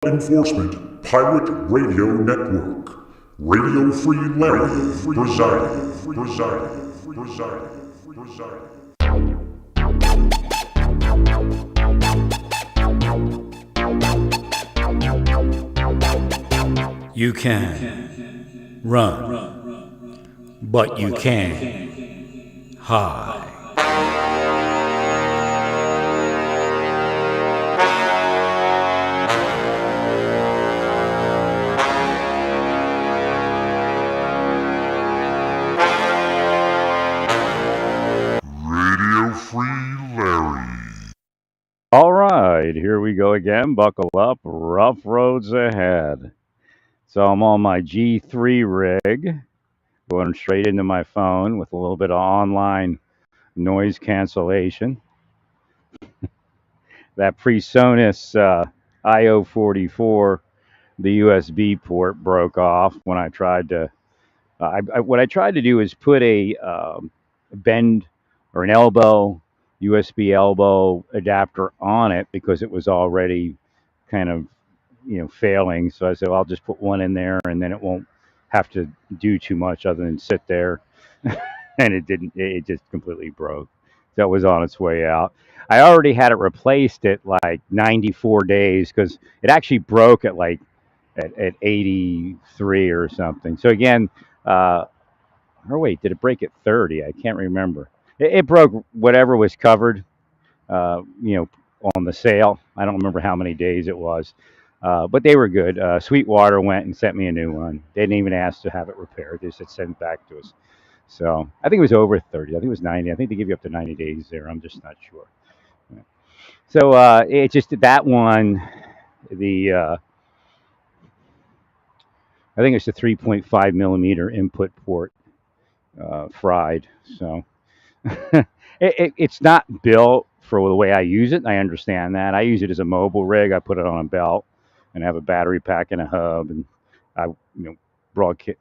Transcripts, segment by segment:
Enforcement Pirate Radio Network. Radio Free Larry presiding. You can run, but you can't hide. Radio Free Larry. All right, here we go again. Buckle up, rough roads ahead. So I'm on my G3 rig, going straight into my phone with a little bit of online noise cancellation. That PreSonus IO44, the USB port broke off when I tried to. What I tried to do is put a bend or an elbow USB elbow adapter on it because it was already kind of failing. So I said, well, I'll just put one in there, and then it won't have to do too much other than sit there. And it didn't. It just completely broke. So it was on its way out. I already had it replaced at like 94 days because it actually broke at like at 83 or something. So again, uh, or wait, did it break at 30? I can't remember. It broke whatever was covered, uh, you know, on the sale. I don't remember how many days it was, but they were good. Sweetwater went and sent me a new one. They didn't even ask to have it repaired. They just said send it back to us. So I think it was over 30. I think it was 90. I think they give you up to 90 days there. I'm just not sure. So it just that one, the I think it's the 3.5 millimeter input port fried. So it's not built for the way I use it. I understand that. I use it as a mobile rig. I put it on a belt and have a battery pack and a hub, and I broadcast.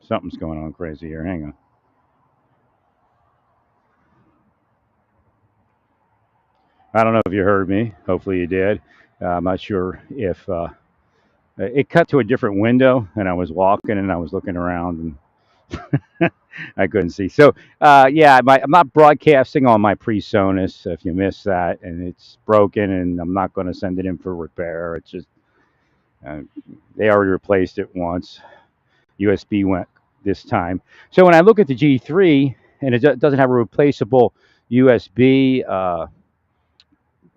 Something's going on crazy here. Hang on. I don't know if you heard me. Hopefully you did. I'm not sure if it cut to a different window, and I was walking and I was looking around and I couldn't see. So yeah, I'm not broadcasting on my PreSonus. If you missed that, and it's broken, and I'm not going to send it in for repair. It's just uh, they already replaced it once. USB went this time. So when I look at the G3 and it doesn't have a replaceable USB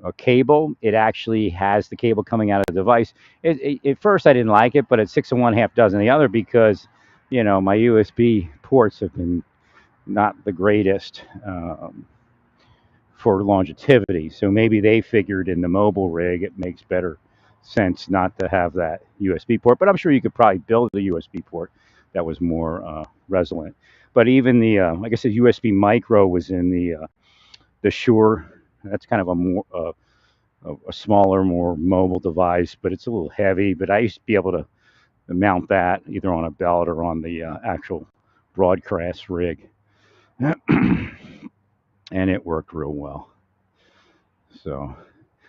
a cable. It actually has the cable coming out of the device. At first, I didn't like it, but it's six and one, half dozen the other because, my USB ports have been not the greatest for longevity. So maybe they figured in the mobile rig it makes better sense not to have that USB port. But I'm sure you could probably build a USB port that was more resilient. But even the, like I said, USB micro was in the Shure. That's kind of a more a smaller, more mobile device, but it's a little heavy. But I used to be able to mount that either on a belt or on the actual broadcast rig, and it worked real well. So,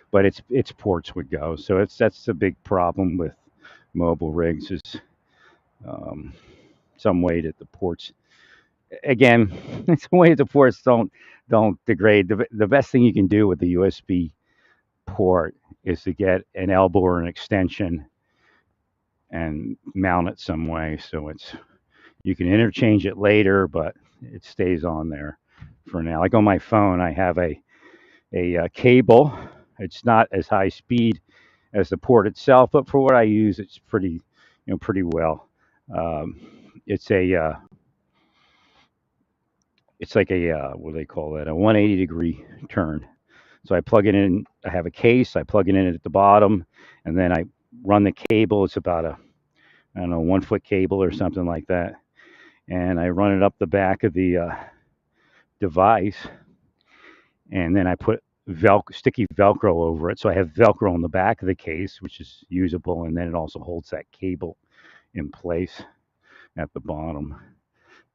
but its ports would go. So that's the big problem with mobile rigs is um, some way that the ports again, it's a way the ports don't degrade. The best thing you can do with the USB port is to get an elbow or an extension and mount it some way so it's you can interchange it later, but it stays on there for now. Like on my phone, I have a cable. It's not as high speed as the port itself, but for what I use, it's pretty well. Um, it's a it's like a what do they call that? A 180-degree turn. So I plug it in. I have a case. I plug it in at the bottom, and then I run the cable. It's about a I don't know 1 foot cable or something like that, and I run it up the back of the device, and then I put sticky Velcro over it. So I have Velcro on the back of the case, which is usable, and then it also holds that cable in place at the bottom.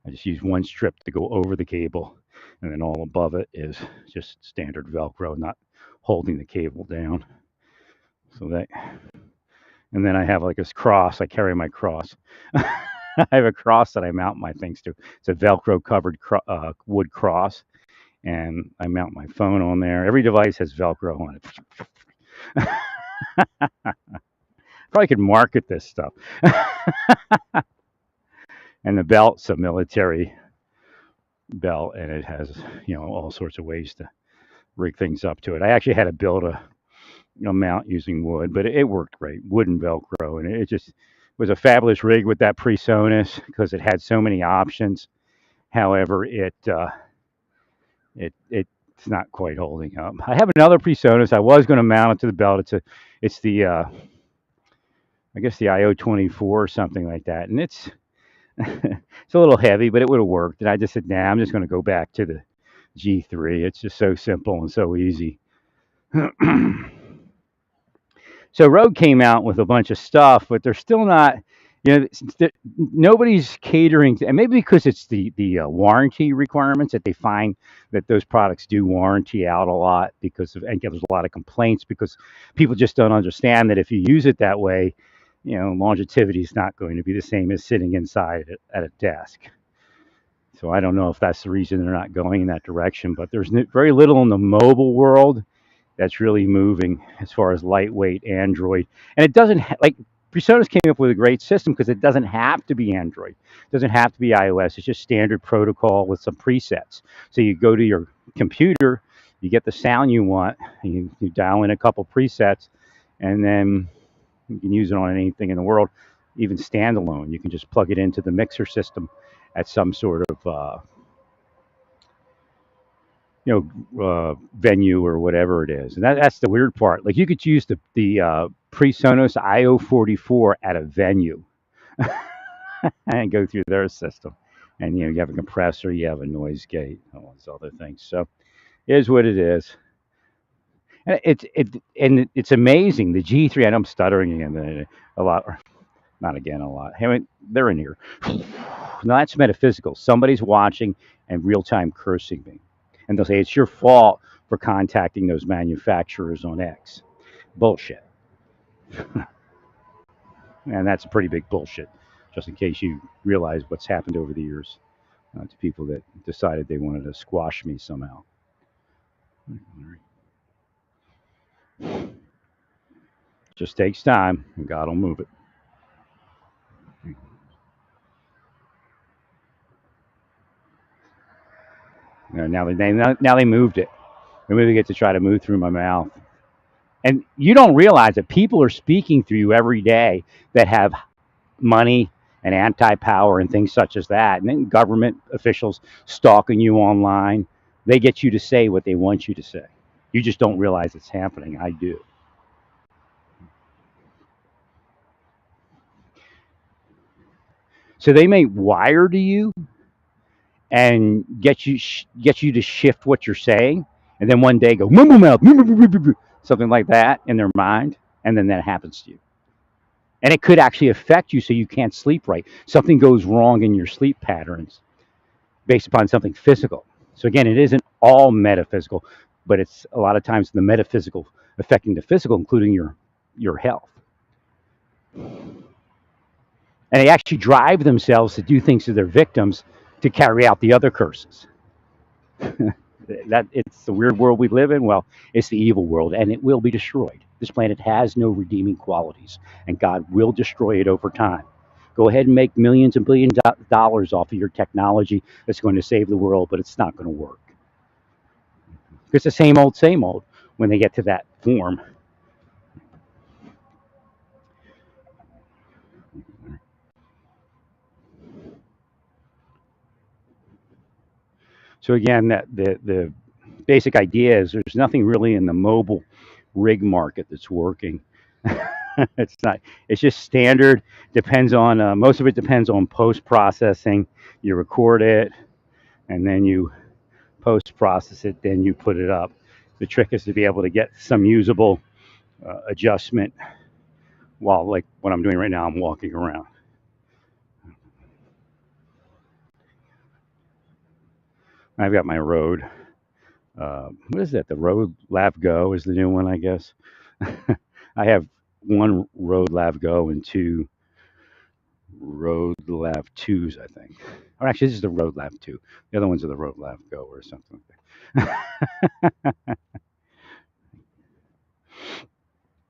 I just use one strip to go over the cable, and then all above it is just standard Velcro, not holding the cable down. So And then I have like this cross. I carry my cross. I have a cross that I mount my things to. It's a Velcro covered wood cross, and I mount my phone on there. Every device has Velcro on it. Probably could market this stuff. And the belt's a military belt, and it has all sorts of ways to rig things up to it. I actually had to build a mount using wood, but it worked great. Wood and Velcro, and it just was a fabulous rig with that PreSonus because it had so many options. However, it's not quite holding up. I have another PreSonus. I was going to mount it to the belt. It's the I guess the IO24 or something like that, and it's it's a little heavy, but it would have worked. And I just said, nah, I'm just going to go back to the G3. It's just so simple and so easy. So Rode came out with a bunch of stuff, but they're still not, nobody's catering to, and maybe because it's the warranty requirements that they find that those products do warranty out a lot and there's a lot of complaints because people just don't understand that if you use it that way, longevity is not going to be the same as sitting inside at a desk. So I don't know if that's the reason they're not going in that direction, but there's very little in the mobile world that's really moving as far as lightweight Android. And it doesn't like PreSonus came up with a great system because it doesn't have to be Android. It doesn't have to be iOS. It's just standard protocol with some presets. So you go to your computer, you get the sound you want, you dial in a couple presets, and then you can use it on anything in the world, even standalone. You can just plug it into the mixer system at some sort of venue or whatever it is. And that's the weird part. Like you could use the PreSonus IO44 at a venue and go through their system. And you have a compressor, you have a noise gate, all these other things. So it is what it is. And it's amazing. The G3, I know I'm stuttering again a lot. Not again a lot. Hey, they're in here. Now that's metaphysical. Somebody's watching and real time cursing me. And they'll say, it's your fault for contacting those manufacturers on X. Bullshit. And that's a pretty big bullshit, just in case you realize what's happened over the years to people that decided they wanted to squash me somehow. Just takes time, and God will move it. Now they moved it. They're moving it to try to move through my mouth. And you don't realize that people are speaking through you every day that have money and anti-power and things such as that. And then government officials stalking you online. They get you to say what they want you to say. You just don't realize it's happening. I do. So they may wire to you and get you to shift what you're saying, and then one day go mumble mouth, something like that in their mind, and then that happens to you. And it could actually affect you so you can't sleep right. Something goes wrong in your sleep patterns based upon something physical. So again, it isn't all metaphysical, but it's a lot of times the metaphysical affecting the physical, including your health. And they actually drive themselves to do things to their victims to carry out the other curses. That it's the weird world we live in. Well, it's the evil world, and it will be destroyed. This planet has no redeeming qualities, and God will destroy it over time. Go ahead and make millions and billions of dollars off of your technology that's going to save the world, but it's not going to work. It's the same old when they get to that form. So again, the basic idea is there's nothing really in the mobile rig market that's working. It's not. It's just standard. Depends on most of it depends on post processing. You record it, and then you post process it. Then you put it up. The trick is to be able to get some usable adjustment while, like what I'm doing right now, I'm walking around. I've got my Rode. What is that? The Rode Lav Go is the new one, I guess. I have one Rode Lav Go and two Rode Lav 2s, I think. Or actually, this is the Rode Lav 2. The other ones are the Rode Lav Go or something like that.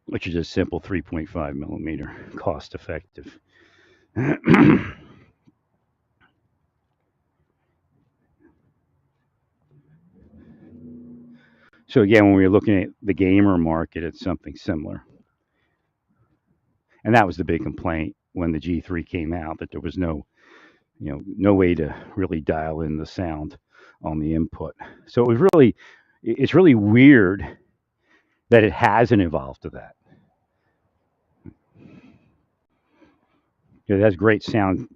Which is just simple 3.5 millimeter, cost effective. So again, when we were looking at the gamer market, it's something similar. And that was the big complaint when the G3 came out, that there was no way to really dial in the sound on the input. So it's really weird that it hasn't evolved to that. It has great sound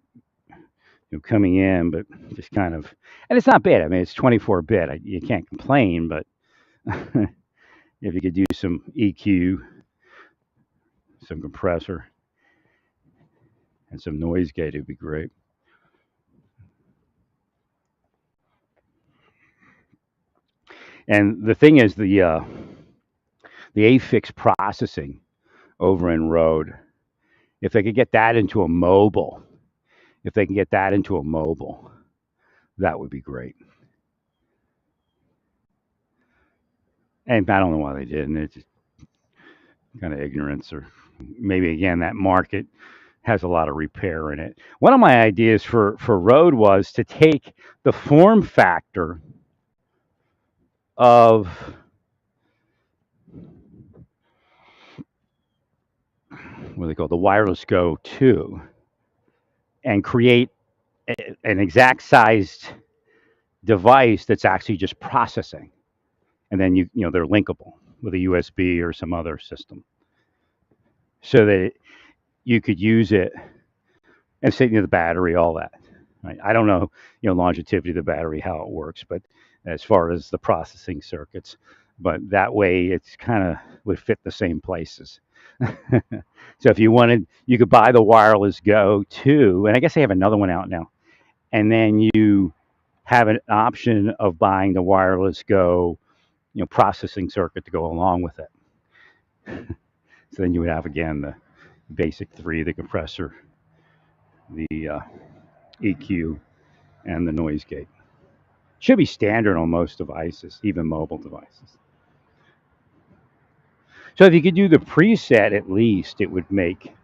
coming in, but just kind of, and it's not bad. I mean, it's 24-bit. You can't complain, but if you could do some EQ, some compressor, and some noise gate, it'd be great. And the thing is, the AFIX processing over in Rode, if they could get that into a mobile, that would be great. And I don't know why they didn't. It's just kind of ignorance, or maybe again that market has a lot of repair in it. One of my ideas for Rode was to take the form factor of what do they call it, the Wireless Go 2, and create an exact sized device that's actually just processing, and then they're linkable with a USB or some other system, so that you could use it and say the battery, all that. Right? I don't know longevity of the battery, how it works, but as far as the processing circuits, but that way it's kind of would fit the same places. So if you wanted, you could buy the Wireless Go 2, and I guess they have another one out now, and then you have an option of buying the Wireless Go processing circuit to go along with it. So then you would have again the basic three: the compressor, the EQ, and the noise gate. Should be standard on most devices, even mobile devices. So if you could do the preset, at least it would make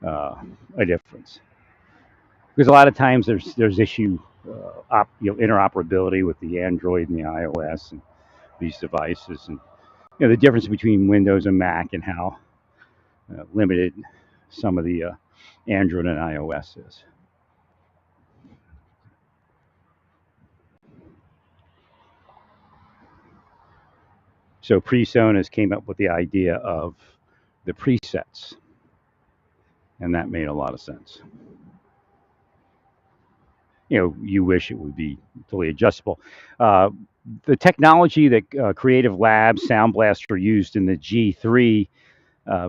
a difference. Because a lot of times there's issue interoperability with the Android and the iOS and these devices, and the difference between Windows and Mac, and how limited some of the Android and iOS is. So PreSonus came up with the idea of the presets, and that made a lot of sense. You wish it would be fully adjustable. The technology that Creative Labs, Sound Blaster used in the G3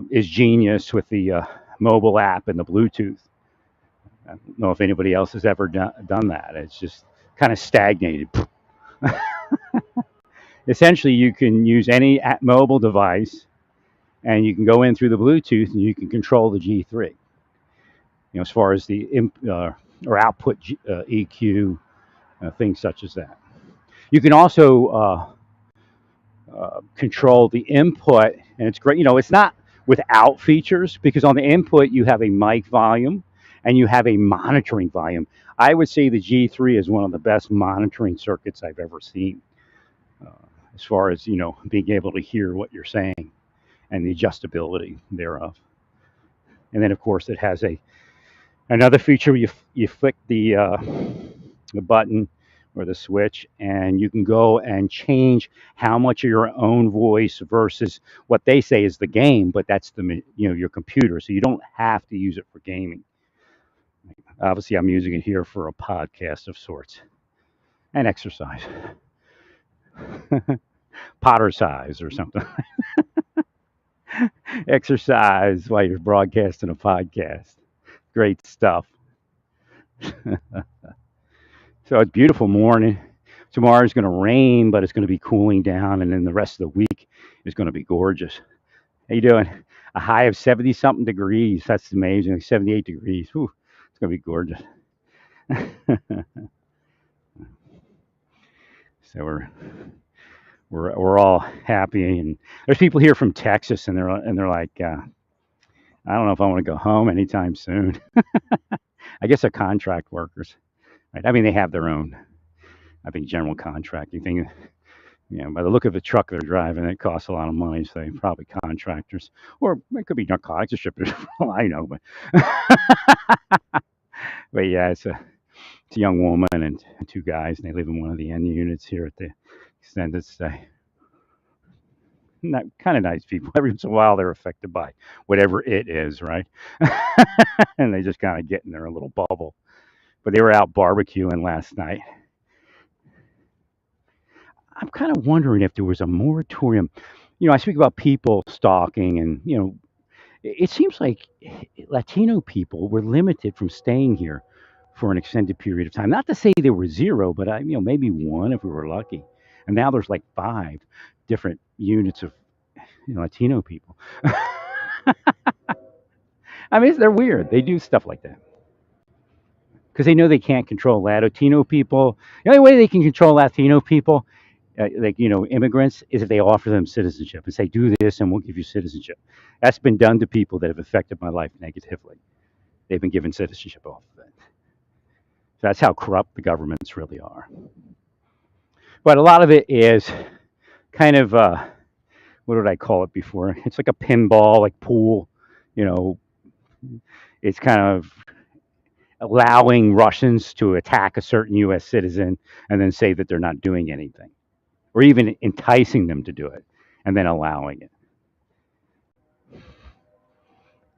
is genius with the mobile app and the Bluetooth. I don't know if anybody else has ever done that. It's just kind of stagnated. Essentially, you can use any mobile device, and you can go in through the Bluetooth, and you can control the G3. As far as the or output EQ, things such as that. You can also control the input, and it's great. It's not without features, because on the input you have a mic volume and you have a monitoring volume. I would say the G3 is one of the best monitoring circuits I've ever seen, as far as being able to hear what you're saying and the adjustability thereof. And then of course it has another feature. You flick the button or the switch, and you can go and change how much of your own voice versus what they say is the game, but that's your computer, so you don't have to use it for gaming. Obviously, I'm using it here for a podcast of sorts and exercise. Pottercise or something. Exercise while you're broadcasting a podcast. Great stuff. So it's a beautiful morning. Tomorrow's going to rain, but it's going to be cooling down, and then the rest of the week is going to be gorgeous. How you doing? A high of 70 something degrees. That's amazing. Like 78 degrees. Whew, it's gonna be gorgeous. So we're all happy, and there's people here from Texas, and they're like, I don't know if I want to go home anytime soon. I guess they're contract workers, right? I mean, they have their own, I think, general contracting thing. By the look of the truck they're driving, it costs a lot of money, so they're probably contractors, or it could be narcotics distributors. For all I know, but but yeah, it's a young woman and two guys, and they live in one of the end units here at the extended stay. Not kind of nice people. Every once in a while, they're affected by whatever it is, right? And they just kind of get in their little bubble. But they were out barbecuing last night. I'm kind of wondering if there was a moratorium. I speak about people stalking, and it seems like Latino people were limited from staying here for an extended period of time. Not to say there were zero, but maybe one if we were lucky. And now there's like five different units of Latino people. I mean, they're weird. They do stuff like that because they know they can't control Latino people. The only way they can control Latino people, immigrants, is if they offer them citizenship and say, "Do this, and we'll give you citizenship." That's been done to people that have affected my life negatively. They've been given citizenship off of it. So that's how corrupt the governments really are. But a lot of it is kind of what did I call it before? It's like a pinball, like pool. You know, it's kind of allowing Russians to attack a certain U.S. citizen and then say that they're not doing anything, or even enticing them to do it and then allowing it.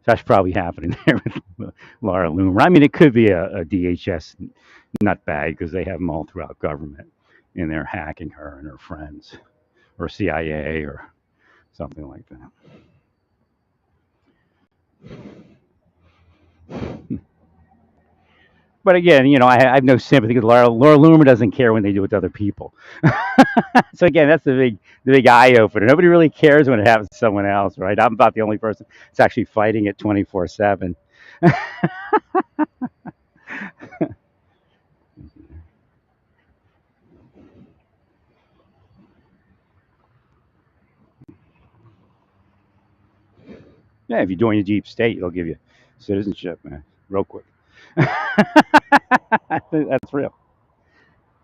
That's probably happening there with Laura Loomer. I mean, it could be a DHS nutbag because they have them all throughout government, and they're hacking her and her friends, or CIA, or something like that. But again, I have no sympathy because Laura Loomer doesn't care when they do it to other people. So again, that's the big eye opener. Nobody really cares when it happens to someone else, right? I'm about the only person that's actually fighting it 24/7. Yeah, if you join the deep state, they'll give you citizenship, man, real quick. That's real.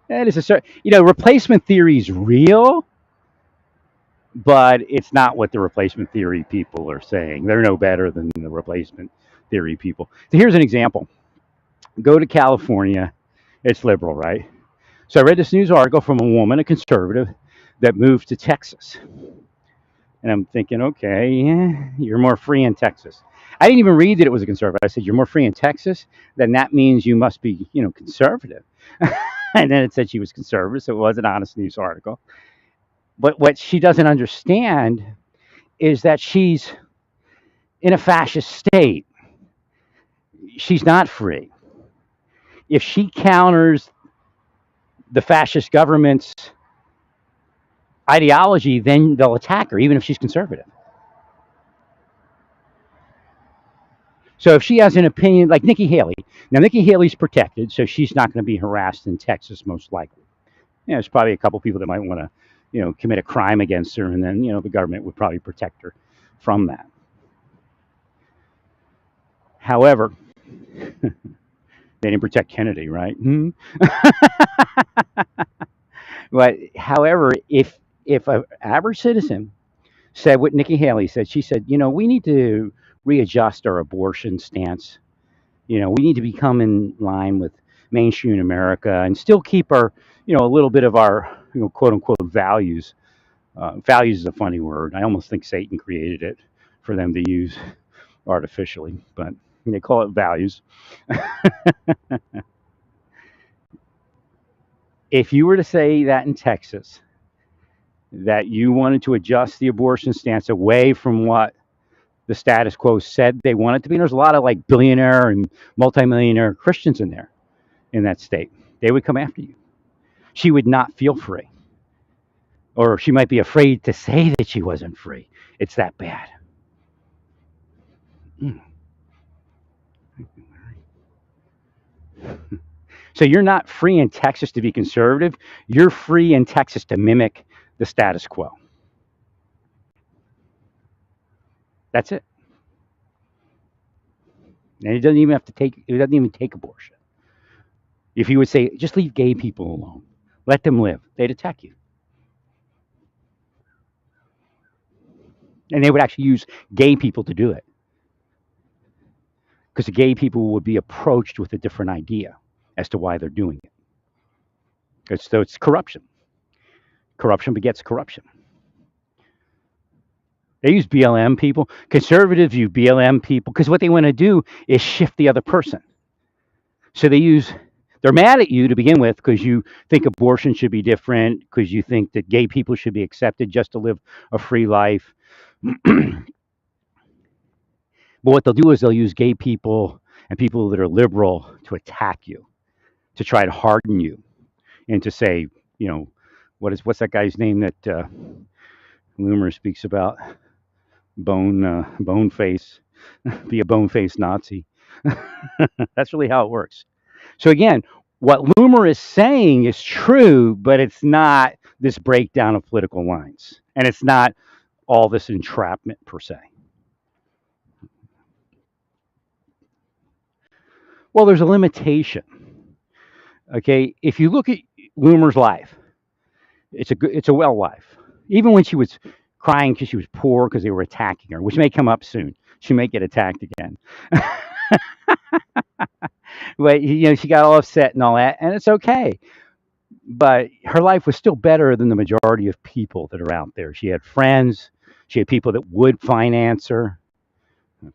That is replacement theory is real, but it's not what the replacement theory people are saying. They're no better than the replacement theory people. So here's an example. Go to California. It's liberal, right? So I read this news article from a woman, a conservative, that moved to Texas. And I'm thinking, okay, yeah, you're more free in Texas. I didn't even read that it was a conservative. I said, you're more free in Texas? Then that means you must be, conservative. And then it said she was conservative, so it was an honest news article. But what she doesn't understand is that she's in a fascist state. She's not free. If she counters the fascist government's ideology, then they'll attack her, even if she's conservative. So if she has an opinion, like Nikki Haley, now Nikki Haley's protected, so she's not going to be harassed in Texas, most likely. There's probably a couple people that might want to, commit a crime against her, and then, the government would probably protect her from that. However, they didn't protect Kennedy, right? But however, if an average citizen said what Nikki Haley said, she said, we need to readjust our abortion stance. We need to become in line with mainstream America and still keep our, a little bit of our, quote unquote values. Values is a funny word. I almost think Satan created it for them to use artificially, but they call it values. If you were to say that in Texas, that you wanted to adjust the abortion stance away from what the status quo said they wanted to be, and there's a lot of like billionaire and multimillionaire Christians in there, in that state, they would come after you. She would not feel free. Or she might be afraid to say that she wasn't free. It's that bad. So you're not free in Texas to be conservative. You're free in Texas to mimic the status quo. That's it. And it doesn't even have to take. It doesn't even take abortion. If you would say, just leave gay people alone, let them live, they'd attack you, and they would actually use gay people to do it because the gay people would be approached with a different idea as to why they're doing it. So it's corruption. Corruption begets corruption. They use BLM people. Conservatives use BLM people because what they want to do is shift the other person. So they're mad at you to begin with because you think abortion should be different, because you think that gay people should be accepted just to live a free life. But what they'll do is they'll use gay people and people that are liberal to attack you, to try to harden you, and to say, what's that guy's name that Loomer speaks about? Bone face, be a bone face Nazi. That's really how it works. So again, what Loomer is saying is true, but it's not this breakdown of political lines, and it's not all this entrapment per se. Well, there's a limitation. Okay, if you look at Loomer's life, it's a well life. Even when she was crying because she was poor because they were attacking her, which may come up soon. She may get attacked again. But she got all upset and all that, and it's okay. But her life was still better than the majority of people that are out there. She had friends. She had people that would finance her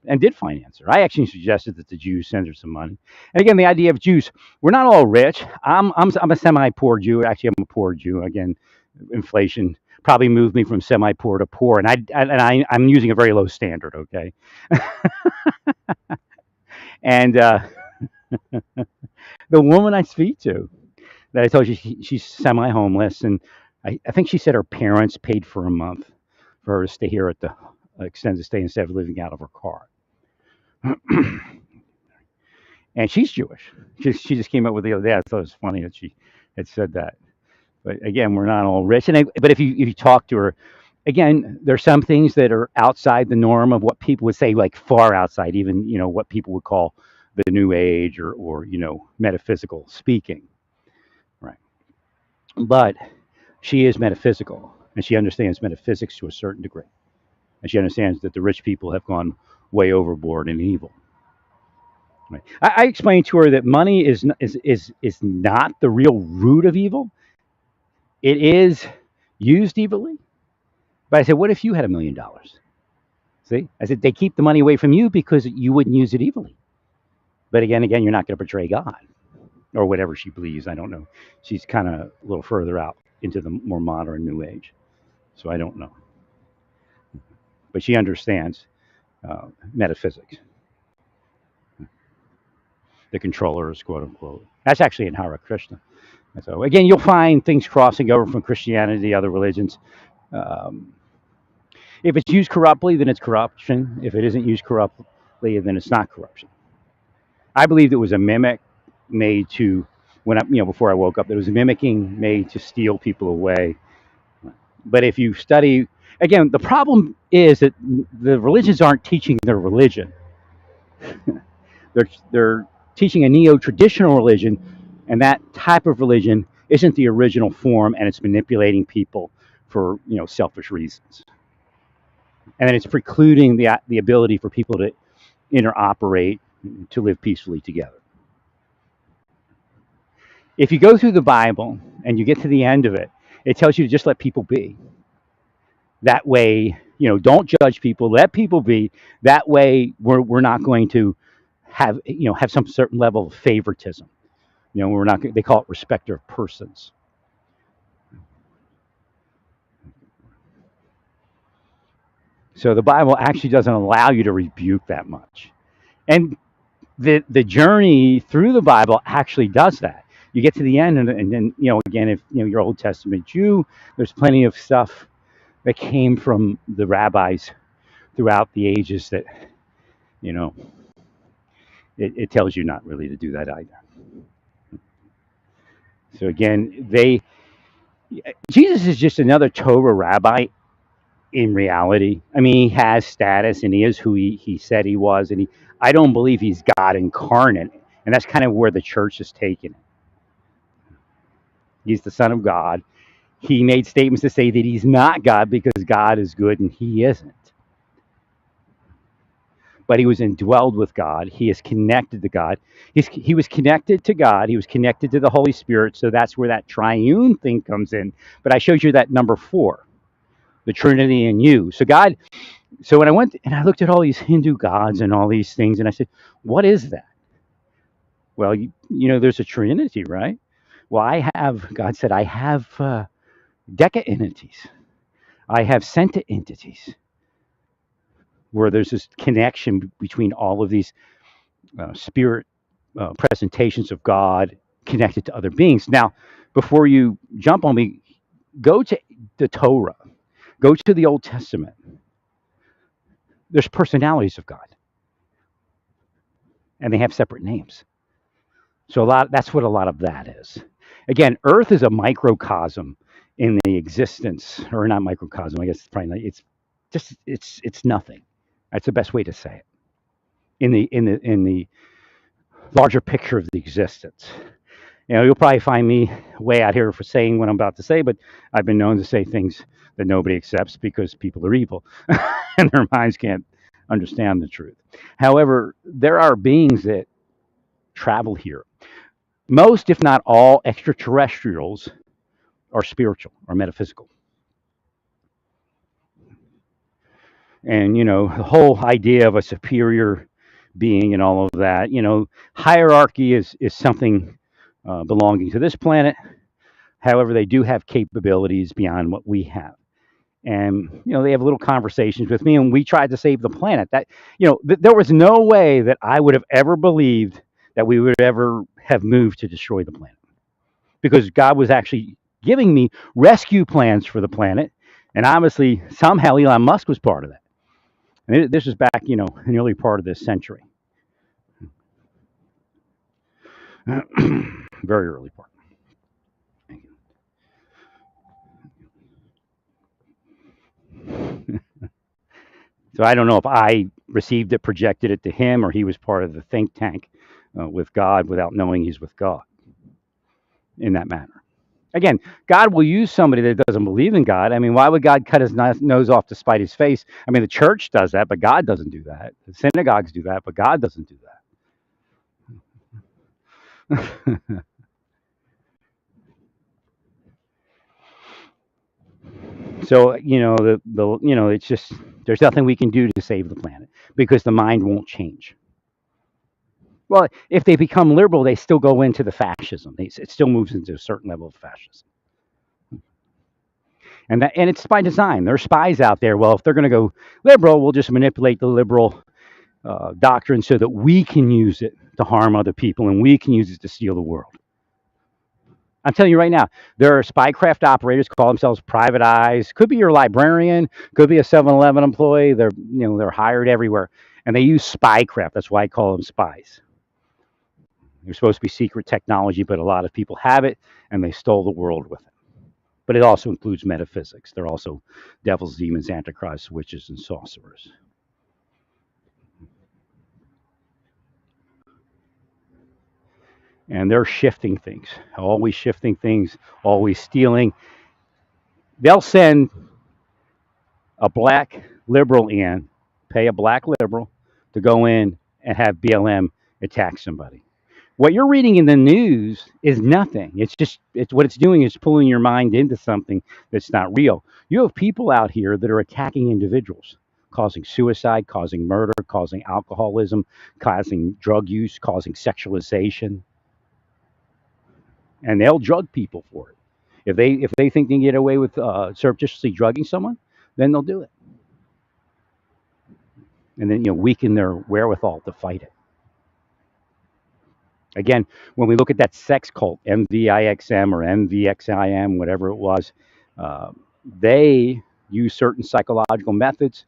and did finance her. I actually suggested that the Jews send her some money. And again, the idea of Jews, we're not all rich. I'm a semi-poor Jew. Actually, I'm a poor Jew. Again, inflation probably moved me from semi-poor to poor, and I'm using a very low standard. Okay, and the woman I speak to, that I told you she's semi-homeless, and I think she said her parents paid for a month for her to stay here at the extended stay instead of living out of her car. And she's Jewish. She just came up with the other day. I thought it was funny that she had said that. But again, we're not all rich. But if you talk to her, again, there's some things that are outside the norm of what people would say, like far outside, even what people would call the New Age or metaphysical speaking, right? But she is metaphysical, and she understands metaphysics to a certain degree, and she understands that the rich people have gone way overboard in evil. Right. I explained to her that money is not the real root of evil. It is used evilly. But I said, what if you had $1 million? See, I said, they keep the money away from you because you wouldn't use it evilly. But again, you're not going to betray God or whatever she believes. I don't know. She's kind of a little further out into the more modern New Age. So I don't know. But she understands metaphysics. The controllers, quote unquote. That's actually in Hare Krishna. So again, you'll find things crossing over from Christianity to other religions. If it's used corruptly, then it's corruption. If it isn't used corruptly, then it's not corruption. I believe it was a mimic made to, before I woke up, there was a mimicking made to steal people away. But if you study, again, the problem is that the religions aren't teaching their religion. They're teaching a neo-traditional religion, and that type of religion isn't the original form, and it's manipulating people for selfish reasons. And then it's precluding the ability for people to interoperate, to live peacefully together. If you go through the Bible and you get to the end of it, it tells you to just let people be. That way, don't judge people, let people be. That way, we're not going to have some certain level of favoritism. We're not. They call it respecter of persons. So the Bible actually doesn't allow you to rebuke that much, and the journey through the Bible actually does that. You get to the end, and then again, if you're Old Testament Jew, there's plenty of stuff that came from the rabbis throughout the ages that you know, it tells you not really to do that either. So again, Jesus is just another Torah rabbi in reality. I mean, he has status and he is who he said he was, and I don't believe he's God incarnate, and that's kind of where the church is taking it. He's the Son of God. He made statements to say that he's not God because God is good and he isn't. But he was indwelled with God. He is connected to God. He was connected to God. He was connected to the Holy Spirit. So that's where that triune thing comes in. But I showed you that number 4, the Trinity in you. So when I went and I looked at all these Hindu gods and all these things, and I said, what is that? Well, there's a Trinity, right? Well, God said, I have deca entities. I have centa entities, where there's this connection between all of these spirit presentations of God connected to other beings. Now, before you jump on me, go to the Torah, go to the Old Testament. There's personalities of God, and they have separate names. So that's what a lot of that is. Again, Earth is a microcosm in the existence, or not microcosm. I guess it's probably not, it's nothing. That's the best way to say it. In the larger picture of the existence. You'll probably find me way out here for saying what I'm about to say, but I've been known to say things that nobody accepts because people are evil and their minds can't understand the truth. However, there are beings that travel here. Most, if not all, extraterrestrials are spiritual or metaphysical. And, the whole idea of a superior being and all of that, hierarchy is something belonging to this planet. However, they do have capabilities beyond what we have. And, they have little conversations with me, and we tried to save the planet. That, there was no way that I would have ever believed that we would ever have moved to destroy the planet, because God was actually giving me rescue plans for the planet. And obviously, somehow Elon Musk was part of that. And this was back, in the early part of this century. Very early part. So I don't know if I received it, projected it to him, or he was part of the think tank with God without knowing he's with God in that manner. Again, God will use somebody that doesn't believe in God. I mean, why would God cut his nose off to spite his face? I mean, the church does that, but God doesn't do that. The synagogues do that, but God doesn't do that. So, it's just, there's nothing we can do to save the planet because the mind won't change. Well, if they become liberal, they still go into the fascism. It still moves into a certain level of fascism. And it's by design. There are spies out there. Well, if they're going to go liberal, we'll just manipulate the liberal doctrine so that we can use it to harm other people and we can use it to steal the world. I'm telling you right now, there are spycraft operators call themselves private eyes. Could be your librarian, could be a 7-Eleven employee. They're hired everywhere, and they use spycraft. That's why I call them spies. They're supposed to be secret technology, but a lot of people have it, and they stole the world with it. But it also includes metaphysics. They're also devils, demons, antichrists, witches, and sorcerers. And they're shifting things, always stealing. They'll send a black liberal in, pay a black liberal to go in and have BLM attack somebody. What you're reading in the news is nothing. It's what it's doing is pulling your mind into something that's not real. You have people out here that are attacking individuals, causing suicide, causing murder, causing alcoholism, causing drug use, causing sexualization. And they'll drug people for it. If they think they can get away with surreptitiously drugging someone, then they'll do it. And then weaken their wherewithal to fight it. Again, when we look at that sex cult, MVIXM or MVXIM, whatever it was, they use certain psychological methods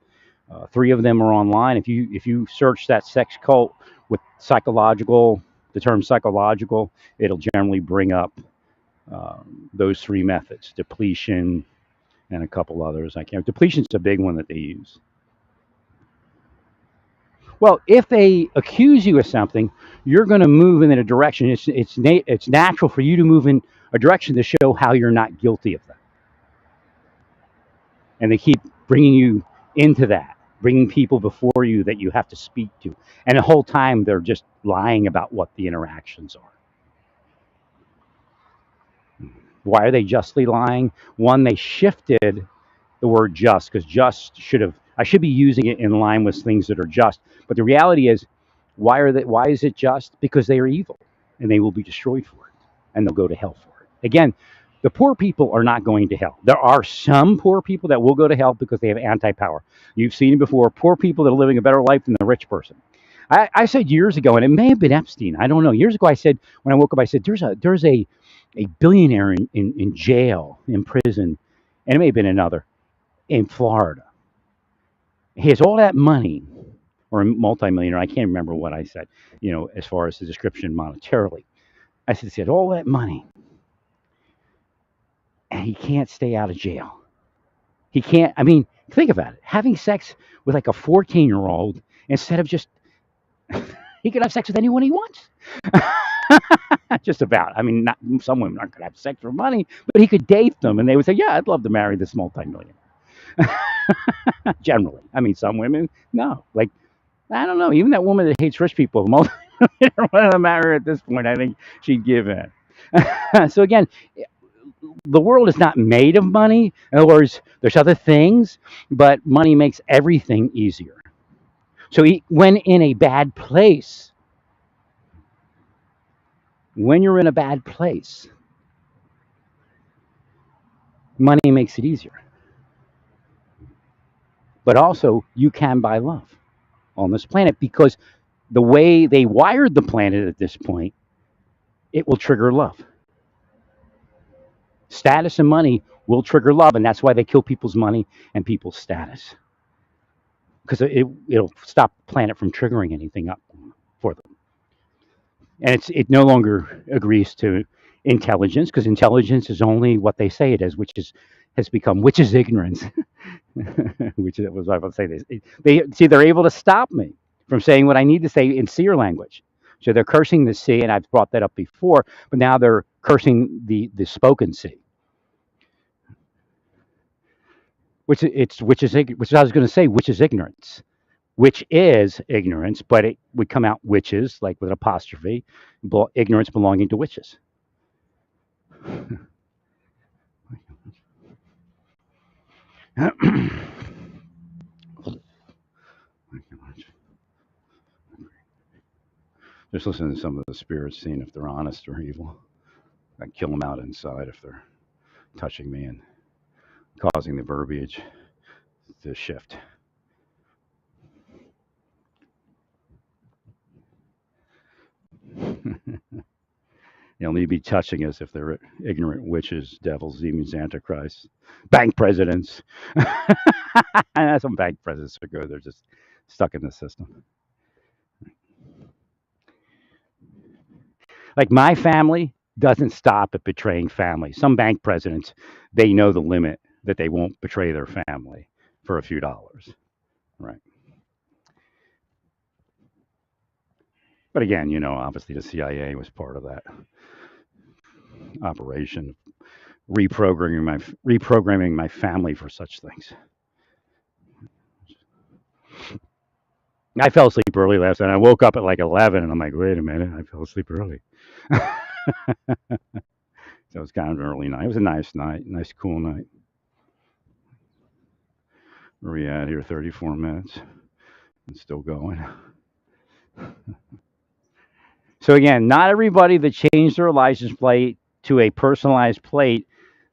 Three of them are online. If you search that sex cult with psychological, the term psychological, it'll generally bring up those three methods: depletion and a couple others. I can't. Depletion's a big one that they use. Well, if they accuse you of something, you're going to move in a direction. It's natural for you to move in a direction to show how you're not guilty of that, and they keep bringing you into that, bringing people before you that you have to speak to, and the whole time they're just lying about what the interactions are. Why are they justly lying? One, they shifted the word just because just should have. I should be using it in line with things that are just. But the reality is, why is it just? Because they are evil, and they will be destroyed for it, and they'll go to hell for it. Again, the poor people are not going to hell. There are some poor people that will go to hell because they have anti-power. You've seen it before. Poor people that are living a better life than the rich person. I said years ago, and it may have been Epstein. I don't know. Years ago, I said when I woke up, I said there's a billionaire in jail, in prison, and it may have been another in Florida. He has all that money, or a multimillionaire. I can't remember what I said, as far as the description monetarily. I said, he had all that money, and he can't stay out of jail. He can't, I mean, think about it. Having sex with like a 14-year-old instead of just, he could have sex with anyone he wants. Just about. I mean, not, some women aren't going to have sex for money, but he could date them, and they would say, yeah, I'd love to marry this multimillionaire. Generally. I mean, some women, no. Like, I don't know. Even that woman that hates rich people, most want to marry her at this point. I think she'd give in. So again, the world is not made of money. In other words, there's other things, but money makes everything easier. So when in a bad place, when you're in a bad place, money makes it easier. But also, you can buy love on this planet because the way they wired the planet at this point, it will trigger love. Status and money will trigger love, and that's why they kill people's money and people's status because it'll stop the planet from triggering anything up for them. And it no longer agrees to intelligence because intelligence is only what they say it is, which is ignorance. Which was I would say this. They're able to stop me from saying what I need to say in seer language. So they're cursing the sea, and I've brought that up before, but now they're cursing the spoken sea. Which I was going to say, which is ignorance. Which is ignorance, but it would come out witches, like with an apostrophe, ignorance belonging to witches. Just listen to some of the spirits, seeing if they're honest or evil. I kill them out inside if they're touching me and causing the verbiage to shift. They'll need to be touching us if they're ignorant witches, devils, demons, antichrists, bank presidents. Some bank presidents are good. They're just stuck in the system. Like my family doesn't stop at betraying family. Some bank presidents, they know the limit that they won't betray their family for a few dollars. Right. But again, obviously the CIA was part of that operation, reprogramming my family for such things. I fell asleep early last night. I woke up at like 11, and I'm like, wait a minute, I fell asleep early. So it was kind of an early night. It was a nice night, nice cool night. Where are we at here? 34 minutes. It's still going. So again, not everybody that changed their license plate to a personalized plate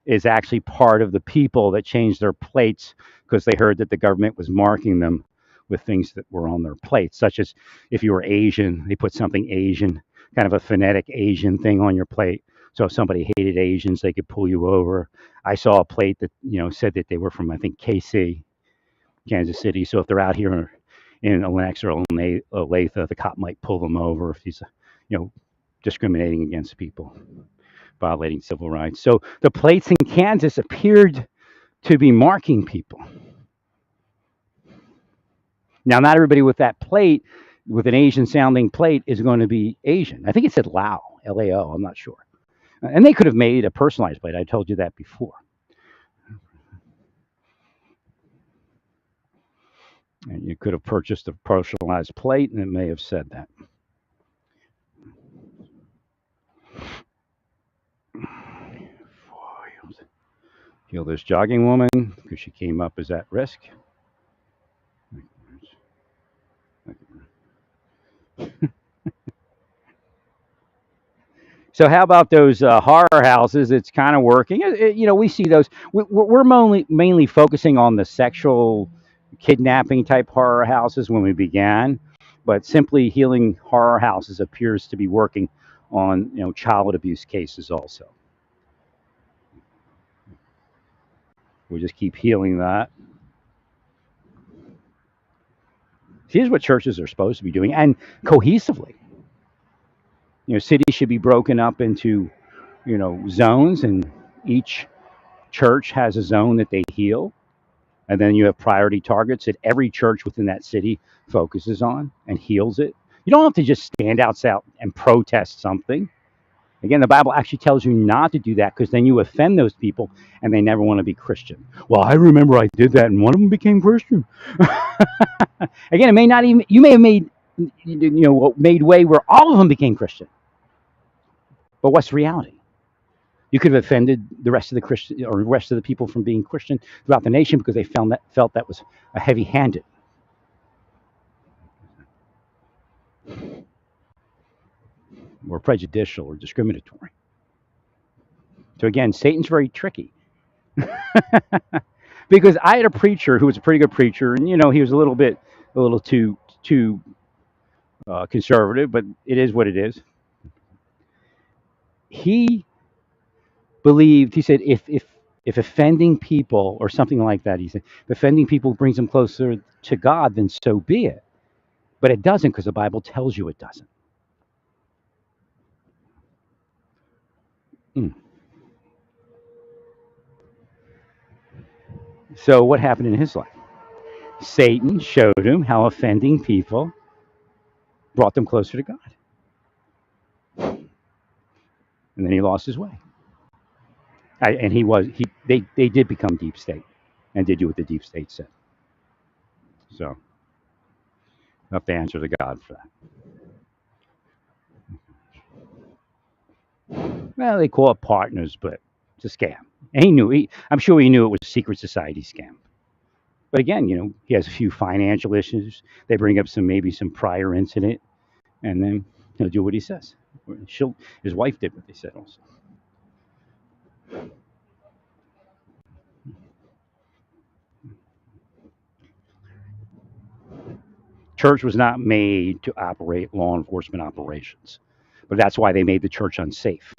is actually part of the people that changed their plates because they heard that the government was marking them with things that were on their plates, such as if you were Asian, they put something Asian, kind of a phonetic Asian thing on your plate. So if somebody hated Asians, they could pull you over. I saw a plate that said that they were from, I think, KC, Kansas City. So if they're out here in Lenexa or Olathe, the cop might pull them over if he's, you know, discriminating against people, violating civil rights. So the plates in Kansas appeared to be marking people. Now, not everybody with that plate, with an Asian sounding plate, is going to be Asian. I think it said Lao, Lao, I'm not sure. And they could have made a personalized plate. I told you that before. And you could have purchased a personalized plate, and it may have said that. Heal this jogging woman because she came up as at risk. So how about those horror houses? It's kind of working. You know, we see those. We're mainly focusing on the sexual kidnapping type horror houses when we began, but simply healing horror houses appears to be working on, you know, child abuse cases also. We just keep healing that. Here's what churches are supposed to be doing, and cohesively. You know, cities should be broken up into, you know, zones, and each church has a zone that they heal, and then you have priority targets that every church within that city focuses on and heals it. You don't have to just stand outside and protest something. Again, the Bible actually tells you not to do that because then you offend those people and they never want to be Christian. Well, I remember I did that and one of them became Christian. Again, it may not even, you may have made, you know, made way where all of them became Christian. But what's reality? You could have offended the rest of the Christian or the rest of the people from being Christian throughout the nation because they felt that was a heavy-handed. Or prejudicial or discriminatory. So again, Satan's very tricky. Because I had a preacher who was a pretty good preacher, and you know, he was a little too conservative, but it is what it is. He believed, he said, if offending people or something like that, he said, if offending people brings them closer to God, then so be it. But it doesn't because the Bible tells you it doesn't. So what happened in his life? Satan showed him how offending people brought them closer to God. And then he lost his way. And they did become deep state and did do what the deep state said. So you have to answer to God for that. Well, they call it partners, but it's a scam. And I'm sure he knew it was a secret society scam. But again, you know, he has a few financial issues. They bring up maybe some prior incident, and then he'll do what he says. His wife did what they said also. Church was not made to operate law enforcement operations, but that's why they made the church unsafe.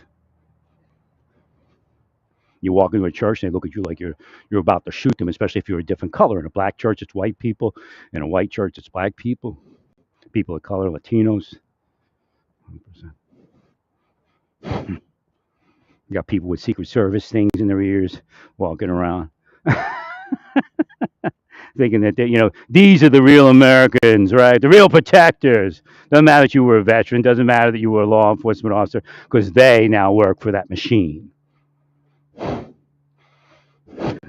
You walk into a church and they look at you like you're about to shoot them, especially if you're a different color. In a black church, it's white people. In a white church, it's black people. People of color, Latinos. You got people with Secret Service things in their ears walking around. Thinking that you know, these are the real Americans, right? The real protectors. Doesn't matter that you were a veteran. Doesn't matter that you were a law enforcement officer, because they now work for that machine.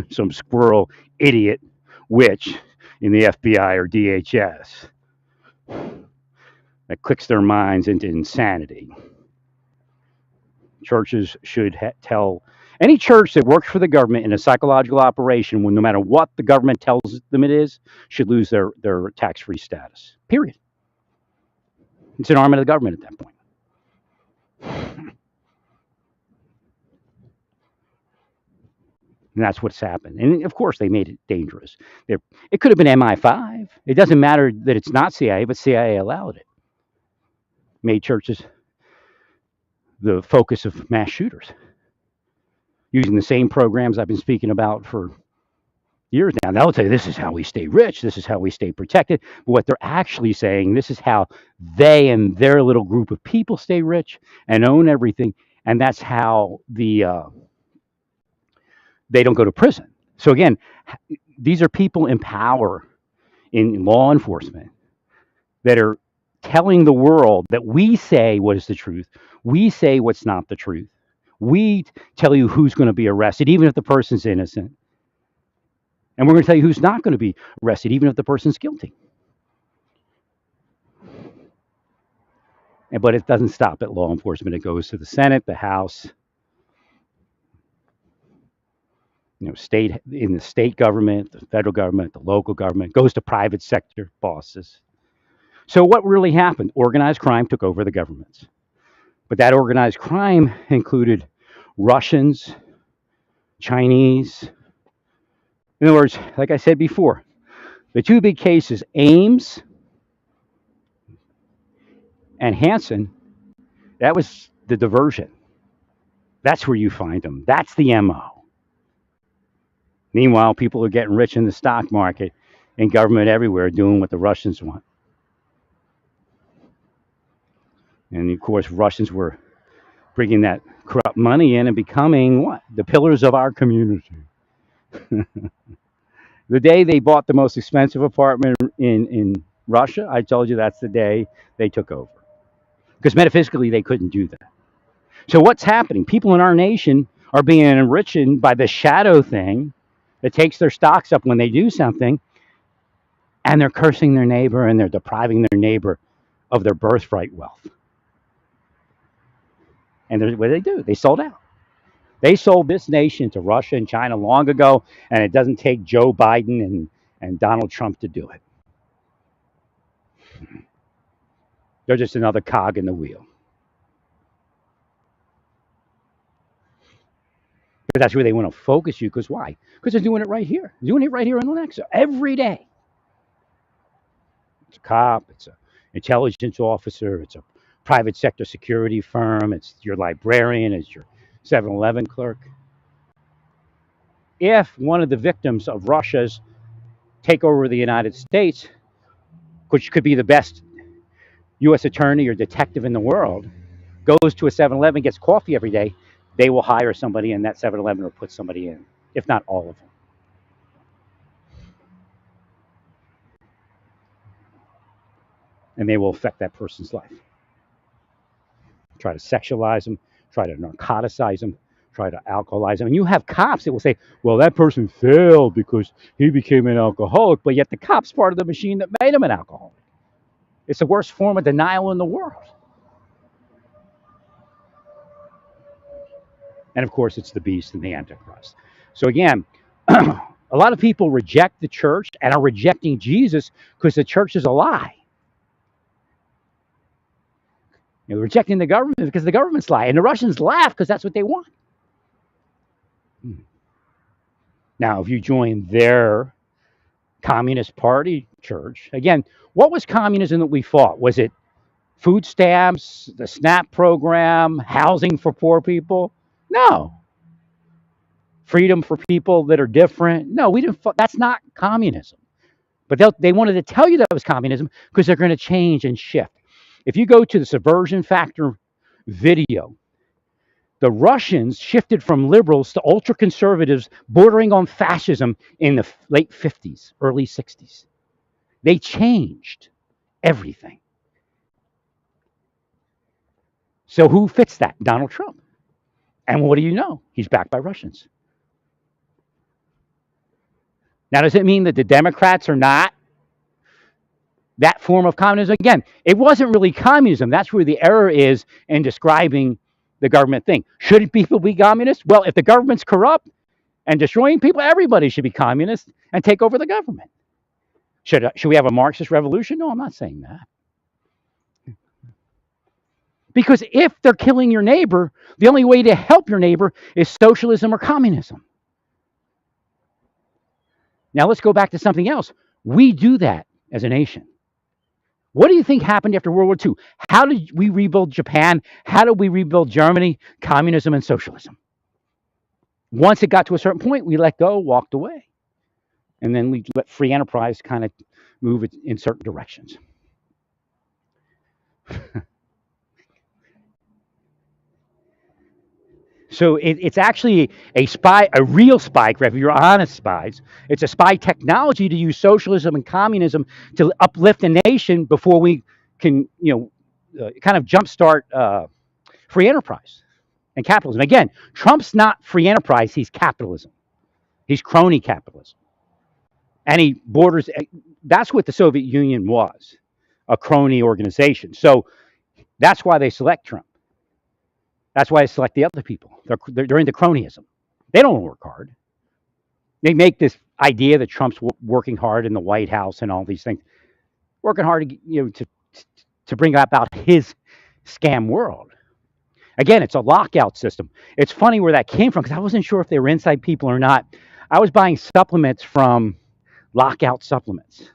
Some squirrel idiot witch in the FBI or DHS that clicks their minds into insanity. Churches should tell any church that works for the government in a psychological operation, when no matter what the government tells them it is, should lose their tax-free status. Period. It's an arm of the government at that point. And that's what's happened. And of course, they made it dangerous. It could have been MI5. It doesn't matter that it's not CIA, but CIA allowed it. Made churches the focus of mass shooters, using the same programs I've been speaking about for years now. They'll tell you this is how we stay rich, this is how we stay protected. But what they're actually saying, this is how they and their little group of people stay rich and own everything, and that's how they don't go to prison. So again, these are people in power in law enforcement that are telling the world that we say what is the truth, we say what's not the truth. We tell you who's going to be arrested, even if the person's innocent. And we're going to tell you who's not going to be arrested, even if the person's guilty. But it doesn't stop at law enforcement. It goes to the Senate, the House, state in the state government, the federal government, the local government, goes to private sector bosses. So what really happened? Organized crime took over the governments. But that organized crime included Russians, Chinese. In other words, like I said before, the two big cases, Ames and Hansen, that was the diversion. That's where you find them. That's the MO. Meanwhile, people are getting rich in the stock market and government everywhere doing what the Russians want. And of course, Russians were bringing that corrupt money in and becoming what? The pillars of our community. The day they bought the most expensive apartment in Russia, I told you that's the day they took over. Because metaphysically, they couldn't do that. So what's happening? People in our nation are being enriched by the shadow thing that takes their stocks up when they do something, and they're cursing their neighbor and they're depriving their neighbor of their birthright wealth. And what do? They sold out. They sold this nation to Russia and China long ago, and it doesn't take Joe Biden and Donald Trump to do it. They're just another cog in the wheel. But that's where they want to focus you, because why? Because they're doing it right here. They're doing it right here in Lenexa every day. It's a cop, it's an intelligence officer, it's a private sector security firm, it's your librarian, it's your 7-Eleven clerk. If one of the victims of Russia's takeover of the United States, which could be the best U.S. attorney or detective in the world, goes to a 7-Eleven, gets coffee every day, they will hire somebody in that 7-Eleven or put somebody in, if not all of them. And they will affect that person's life. Try to sexualize them, try to narcoticize them, try to alcoholize them. And you have cops that will say, well, that person failed because he became an alcoholic, but yet the cop's part of the machine that made him an alcoholic. It's the worst form of denial in the world. And of course, it's the beast and the Antichrist. So again, a lot of people reject the church and are rejecting Jesus because the church is a lie. They're rejecting the government because the government's lie. And the Russians laugh because that's what they want. Now, if you join their Communist Party church, again, what was communism that we fought? Was it food stamps, the SNAP program, housing for poor people? No. Freedom for people that are different? No, we didn't. That's not communism. But they wanted to tell you that was communism because they're going to change and shift. If you go to the Subversion Factor video, the Russians shifted from liberals to ultra-conservatives bordering on fascism in the late 50s, early 60s. They changed everything. So who fits that? Donald Trump. And what do you know? He's backed by Russians. Now, does it mean that the Democrats are not that form of communism? Again, it wasn't really communism. That's where the error is in describing the government thing. Should people be communist? Well, if the government's corrupt and destroying people, everybody should be communist and take over the government. Should we have a Marxist revolution? No, I'm not saying that. Because if they're killing your neighbor, the only way to help your neighbor is socialism or communism. Now let's go back to something else. We do that as a nation. What do you think happened after World War II? How did we rebuild Japan? How did we rebuild Germany? Communism and socialism. Once it got to a certain point, we let go, walked away. and then we let free enterprise kind of move it in certain directions. So it's actually a real spy craft. If you're honest spies, it's a spy technology to use socialism and communism to uplift a nation before we can, kind of jumpstart free enterprise and capitalism. Again, Trump's not free enterprise; he's capitalism. He's crony capitalism, and he borders. That's what the Soviet Union was, a crony organization. So that's why they select Trump. That's why they select the other people. They're into cronyism. They don't work hard. They make this idea that Trump's working hard in the White House and all these things, working hard to bring about his scam world. Again, it's a lockout system. It's funny where that came from because I wasn't sure if they were inside people or not. I was buying supplements from lockout supplements.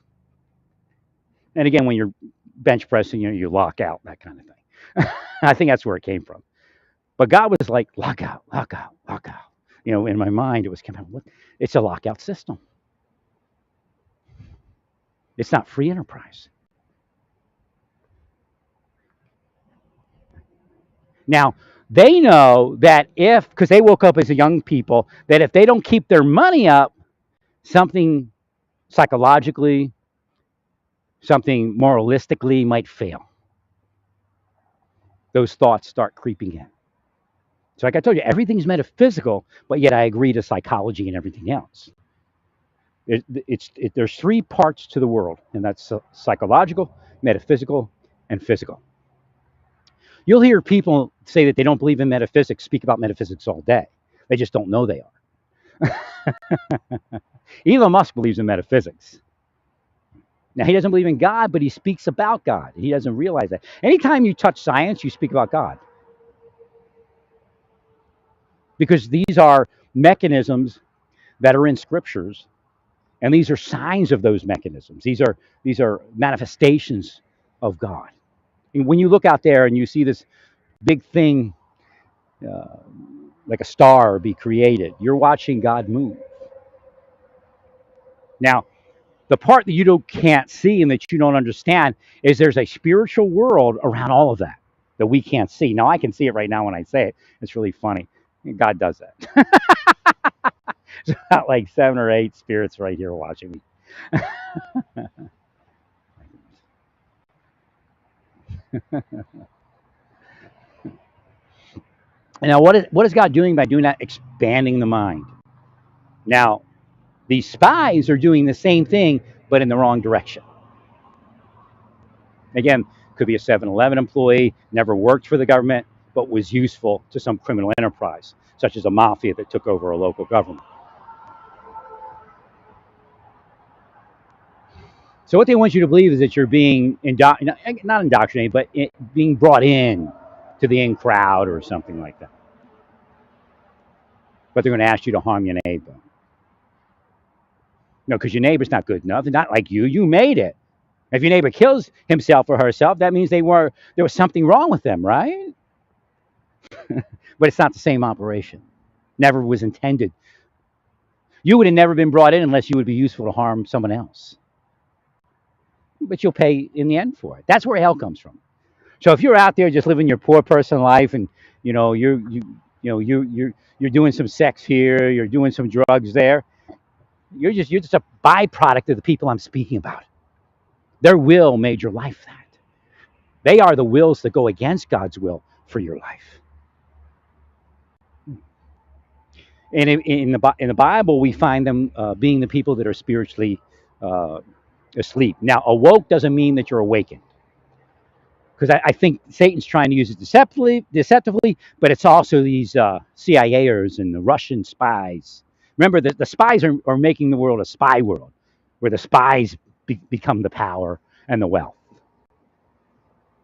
And again, when you're bench pressing, you lock out, that kind of thing. I think that's where it came from. But God was like, lock out, lock out, lock out. In my mind, it was coming. It's a lockout system. It's not free enterprise. Now, they know that because they woke up as a young people, that if they don't keep their money up, something psychologically, something moralistically might fail. Those thoughts start creeping in. So, like I told you, everything's metaphysical, but yet I agree to psychology and everything else. There's three parts to the world, and that's psychological, metaphysical, and physical. You'll hear people say that they don't believe in metaphysics, speak about metaphysics all day. They just don't know they are. Elon Musk believes in metaphysics. Now, he doesn't believe in God, but he speaks about God. He doesn't realize that. Anytime you touch science, you speak about God. Because these are mechanisms that are in scriptures, and these are signs of those mechanisms. These are manifestations of God. And when you look out there and you see this big thing, like a star, be created, you're watching God move. Now, the part that you can't see and that you don't understand is there's a spiritual world around all of that we can't see. Now, I can see it right now when I say it. It's really funny. God does that. There's about like 7 or 8 spirits right here watching me. Now, what is God doing by doing that? Expanding the mind. Now, these spies are doing the same thing, but in the wrong direction. Again, could be a 7-Eleven employee, never worked for the government, but was useful to some criminal enterprise, such as a mafia that took over a local government. So what they want you to believe is that you're being not indoctrinated, but being brought in to the in crowd or something like that. But they're going to ask you to harm your neighbor. No, because your neighbor's not good enough. They're not like you. You made it. If your neighbor kills himself or herself, that means there was something wrong with them, right? But it's not the same operation. Never was intended. You would have never been brought in unless you would be useful to harm someone else. But you'll pay in the end for it. That's where hell comes from. So if you're out there just living your poor person life, and you're doing some sex here, you're doing some drugs there, you're just a byproduct of the people I'm speaking about. Their will made your life that. They are the wills that go against God's will for your life. And in the Bible, we find them being the people that are spiritually asleep. Now, awoke doesn't mean that you're awakened, because I think Satan's trying to use it deceptively, but it's also these CIAers and the Russian spies. Remember that the spies are making the world a spy world, where the spies become the power and the wealth.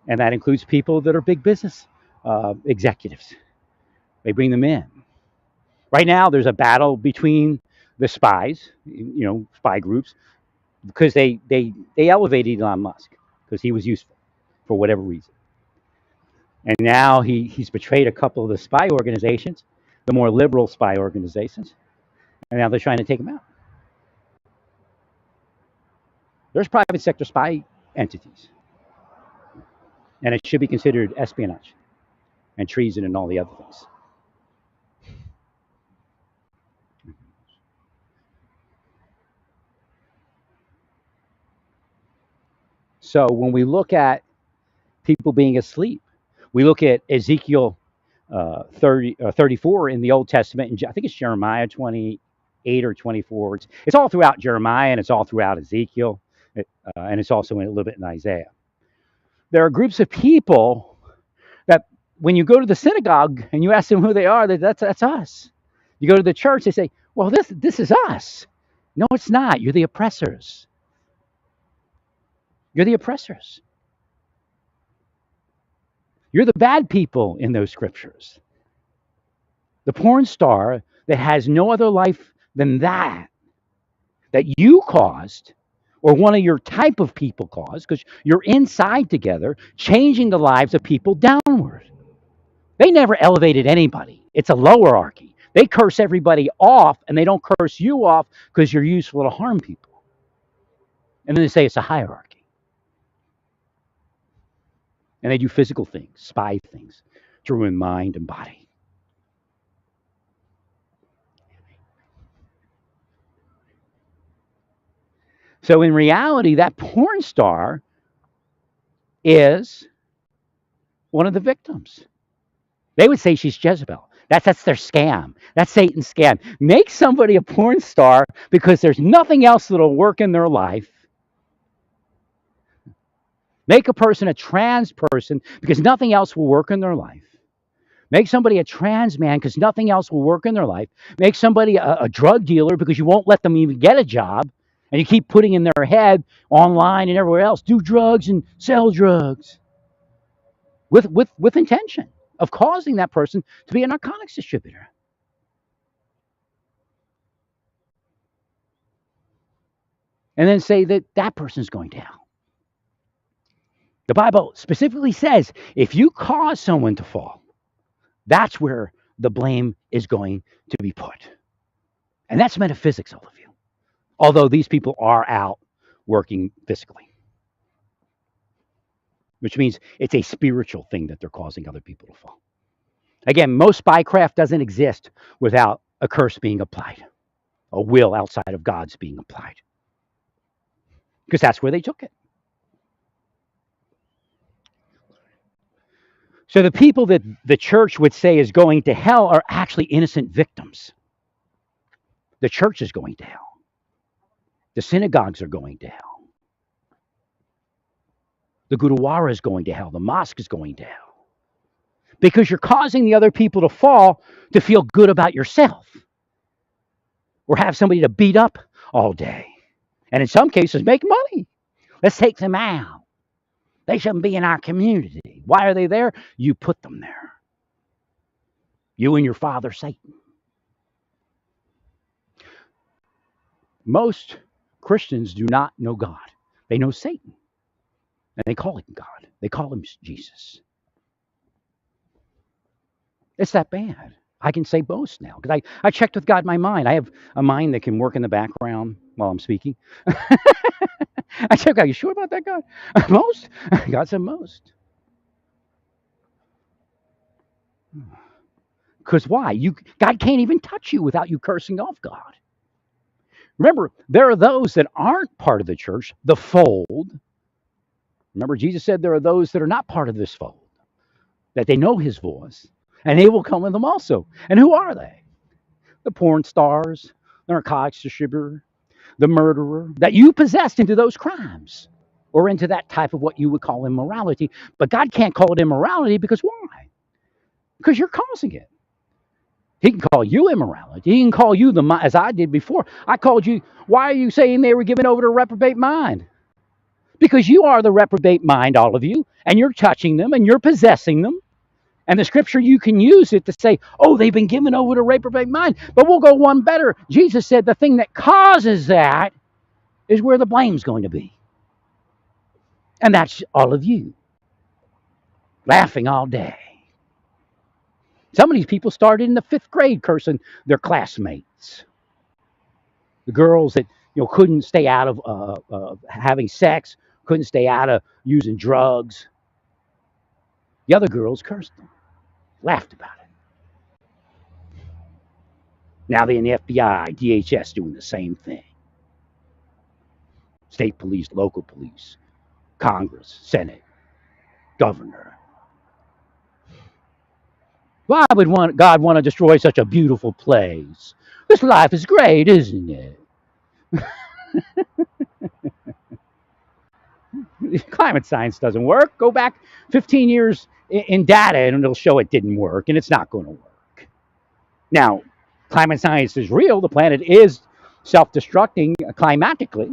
And that includes people that are big business executives. They bring them in. Right now, there's a battle between the spies, spy groups, because they elevated Elon Musk because he was useful for whatever reason. And now he's betrayed a couple of the spy organizations, the more liberal spy organizations, and now they're trying to take him out. There's private sector spy entities, and it should be considered espionage and treason and all the other things. So when we look at people being asleep, we look at Ezekiel 34 in the Old Testament, and I think it's Jeremiah 28 or 24. It's all throughout Jeremiah and it's all throughout Ezekiel, and it's also in a little bit in Isaiah. There are groups of people that when you go to the synagogue and you ask them who they are, that's us. You go to the church, they say, well, this is us. No, it's not. You're the oppressors. You're the oppressors. You're the bad people in those scriptures. The porn star that has no other life than that you caused, or one of your type of people caused, because you're inside together, changing the lives of people downward. They never elevated anybody. It's a lowerarchy. They curse everybody off, and they don't curse you off because you're useful to harm people. And then they say it's a hierarchy. And they do physical things, spy things, to ruin mind and body. So in reality, that porn star is one of the victims. They would say she's Jezebel. That's their scam. That's Satan's scam. Make somebody a porn star because there's nothing else that'll work in their life. Make a person a trans person because nothing else will work in their life. Make somebody a trans man because nothing else will work in their life. Make somebody a drug dealer because you won't let them even get a job. And you keep putting in their head online and everywhere else, do drugs and sell drugs with intention of causing that person to be a narcotics distributor. And then say that that person's going to hell. The Bible specifically says if you cause someone to fall, that's where the blame is going to be put. And that's metaphysics, all of you. Although these people are out working physically, which means it's a spiritual thing that they're causing other people to fall. Again, most spycraft doesn't exist without a curse being applied, a will outside of God's being applied, because that's where they took it. So the people that the church would say is going to hell are actually innocent victims. The church is going to hell. The synagogues are going to hell. The Gurdwara is going to hell. The mosque is going to hell. Because you're causing the other people to fall to feel good about yourself. Or have somebody to beat up all day. And in some cases, make money. Let's take them out. They shouldn't be in our community. Why are they there? You put them there. You and your father, Satan. Most Christians do not know God. They know Satan. And they call him God. They call him Jesus. It's that bad. I can say boast now because I checked with God my mind. I have a mind that can work in the background while I'm speaking. I checked, are you sure about that, God? Most? God said most. Because why? God can't even touch you without you cursing off God. Remember, there are those that aren't part of the church, the fold. Remember, Jesus said there are those that are not part of this fold, that they know his voice, and they will come with them also. And who are they? The porn stars, the narcotics distributor, the murderer, that you possessed into those crimes or into that type of what you would call immorality. But God can't call it immorality because why? Because you're causing it. He can call you immorality. He can call you as I did before. I called you, why are you saying they were given over to a reprobate mind? Because you are the reprobate mind, all of you, and you're touching them and you're possessing them. And the scripture, you can use it to say, oh, they've been given over to reprobate mind. But we'll go one better. Jesus said the thing that causes that is where the blame's going to be. And that's all of you. Laughing all day. Some of these people started in the 5th grade cursing their classmates. The girls that couldn't stay out of having sex, couldn't stay out of using drugs. The other girls cursed them, laughed about it. Now they're in the FBI, DHS doing the same thing. State police, local police, Congress, Senate, governor. Why would God want to destroy such a beautiful place? This life is great, isn't it? Climate science doesn't work. Go back 15 years in data and it'll show it didn't work, and it's not going to work. Now, climate science is real. The planet is self-destructing climatically.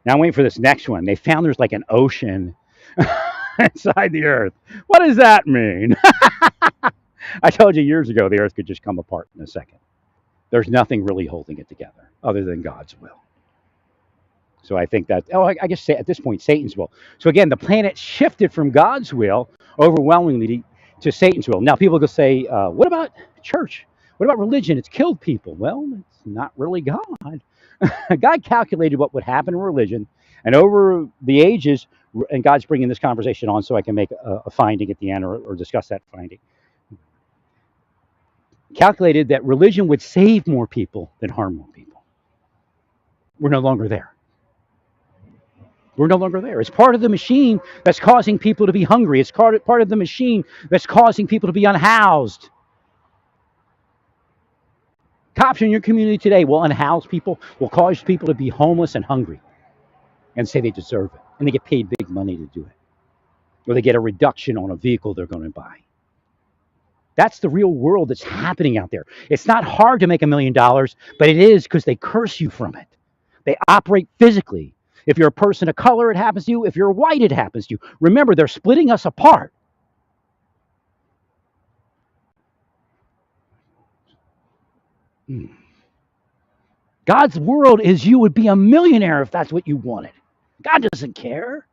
Now I'm waiting for this next one. They found there's like an ocean inside the Earth. What does that mean? I told you years ago the Earth could just come apart in a second. There's nothing really holding it together other than God's will. So I think that, I guess at this point, Satan's will. So again, the planet shifted from God's will overwhelmingly to Satan's will. Now people go say, what about church? What about religion? It's killed people. Well, it's not really God. God calculated what would happen in religion, and over the ages, and God's bringing this conversation on so I can make a finding at the end or discuss that finding. Calculated that religion would save more people than harm more people. We're no longer there. We're no longer there. It's part of the machine that's causing people to be hungry. It's part of the machine that's causing people to be unhoused. Cops in your community today will unhouse people, will cause people to be homeless and hungry and say they deserve it. And they get paid big money to do it. Or they get a reduction on a vehicle they're going to buy. That's the real world that's happening out there. It's not hard to make $1 million, but it is because they curse you from it. They operate physically. If you're a person of color, it happens to you. If you're white, it happens to you. Remember, they're splitting us apart. God's world is you would be a millionaire if that's what you wanted. God doesn't care.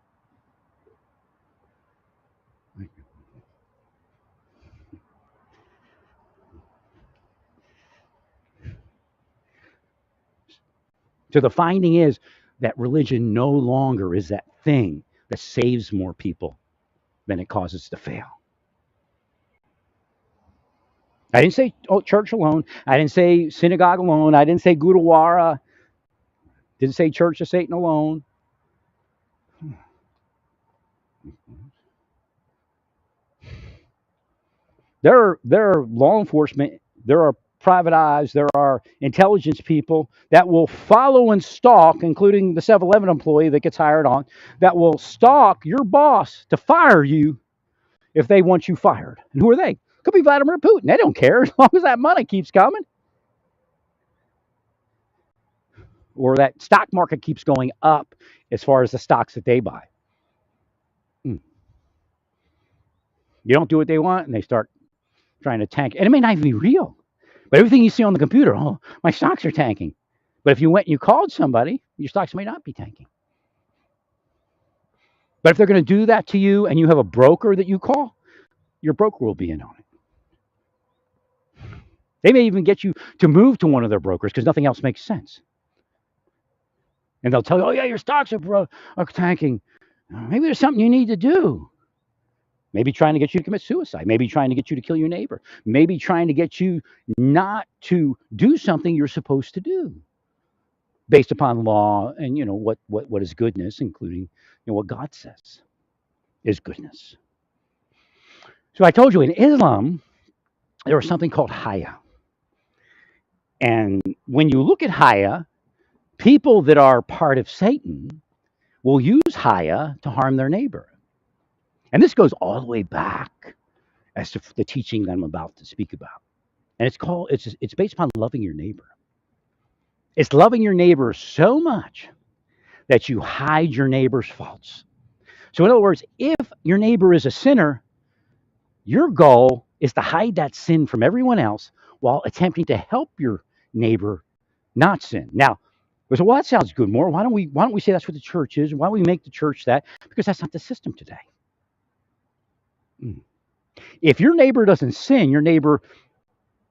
So the finding is that religion no longer is that thing that saves more people than it causes to fail. I didn't say church alone. I didn't say synagogue alone. I didn't say Gurdwara. Didn't say Church of Satan alone. There are law enforcement. There are private eyes. There are intelligence people that will follow and stalk, including the 7-Eleven employee that gets hired on, that will stalk your boss to fire you if they want you fired. And who are they? Could be Vladimir Putin. They don't care as long as that money keeps coming. Or that stock market keeps going up as far as the stocks that they buy. You don't do what they want, and they start trying to tank. And it may not even be real. But everything you see on the computer, my stocks are tanking. But if you went and you called somebody, your stocks may not be tanking. But if they're going to do that to you and you have a broker that you call, your broker will be in on it. They may even get you to move to one of their brokers because nothing else makes sense. And they'll tell you, your stocks are tanking. Maybe there's something you need to do. Maybe trying to get you to commit suicide. Maybe trying to get you to kill your neighbor. Maybe trying to get you not to do something you're supposed to do based upon law and, what is goodness, including what God says is goodness. So I told you in Islam, there was something called Haya. And when you look at Haya, people that are part of Satan will use Haya to harm their neighbor. And this goes all the way back as to the teaching that I'm about to speak about. And it's based upon loving your neighbor. It's loving your neighbor so much that you hide your neighbor's faults. So in other words, if your neighbor is a sinner, your goal is to hide that sin from everyone else while attempting to help your neighbor not sin. Now, so, well, that sounds good, Moore. Why don't we say that's what the church is? Why don't we make the church that? Because that's not the system today. If your neighbor doesn't sin, your neighbor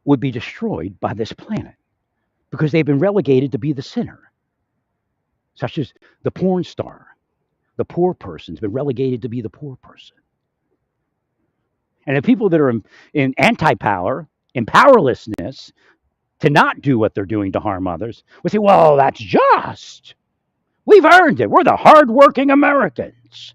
would be destroyed by this planet because they've been relegated to be the sinner, such as the porn star. The poor person's been relegated to be the poor person. And the people that are in anti power, in powerlessness, to not do what they're doing to harm others, would say, well, that's just. We've earned it. We're the hardworking Americans.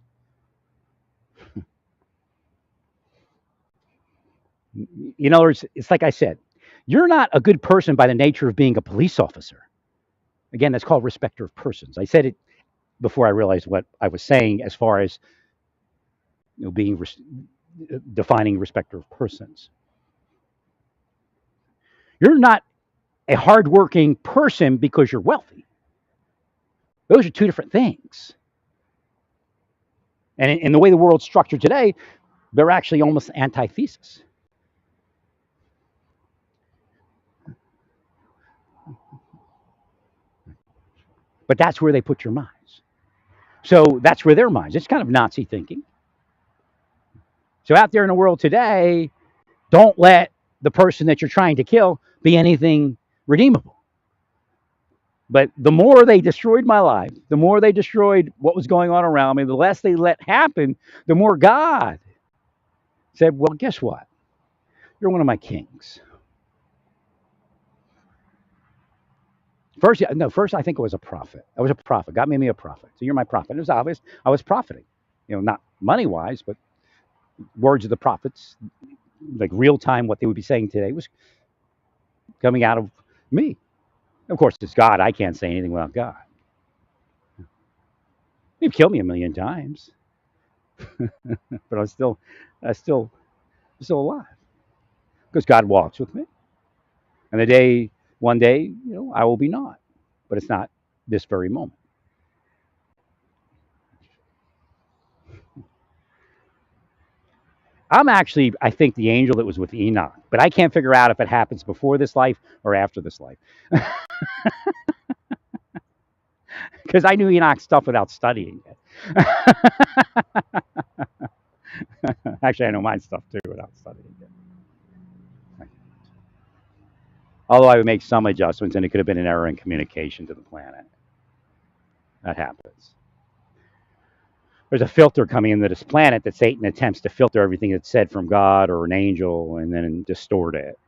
You know, it's like I said, you're not a good person by the nature of being a police officer. Again, that's called respecter of persons. I said it before I realized what I was saying as far as being defining respecter of persons. You're not a hardworking person because you're wealthy. Those are two different things. And in the way the world's structured today, they're actually almost antithesis. But that's where they put your minds. So that's where their minds. It's kind of Nazi thinking. So out there in the world today, don't let the person that you're trying to kill be anything redeemable. But the more they destroyed my life, the more they destroyed what was going on around me, the less they let happen, the more God said, well, guess what? You're one of my kings. First I think I was a prophet. I was a prophet. God made me a prophet. So you're my prophet. It was obvious I was profiting. Not money-wise, but words of the prophets, like real time, what they would be saying today was coming out of me. Of course, it's God. I can't say anything without God. You've killed me a million times, but I'm still alive because God walks with me. And one day, I will be not, but it's not this very moment. I'm actually, I think, the angel that was with Enoch, but I can't figure out if it happens before this life or after this life. Because I knew Enoch's stuff without studying it. Actually, I know my stuff too without studying it. Although I would make some adjustments, and it could have been an error in communication to the planet. That happens. There's a filter coming into this planet that Satan attempts to filter everything that's said from God or an angel and then distort it.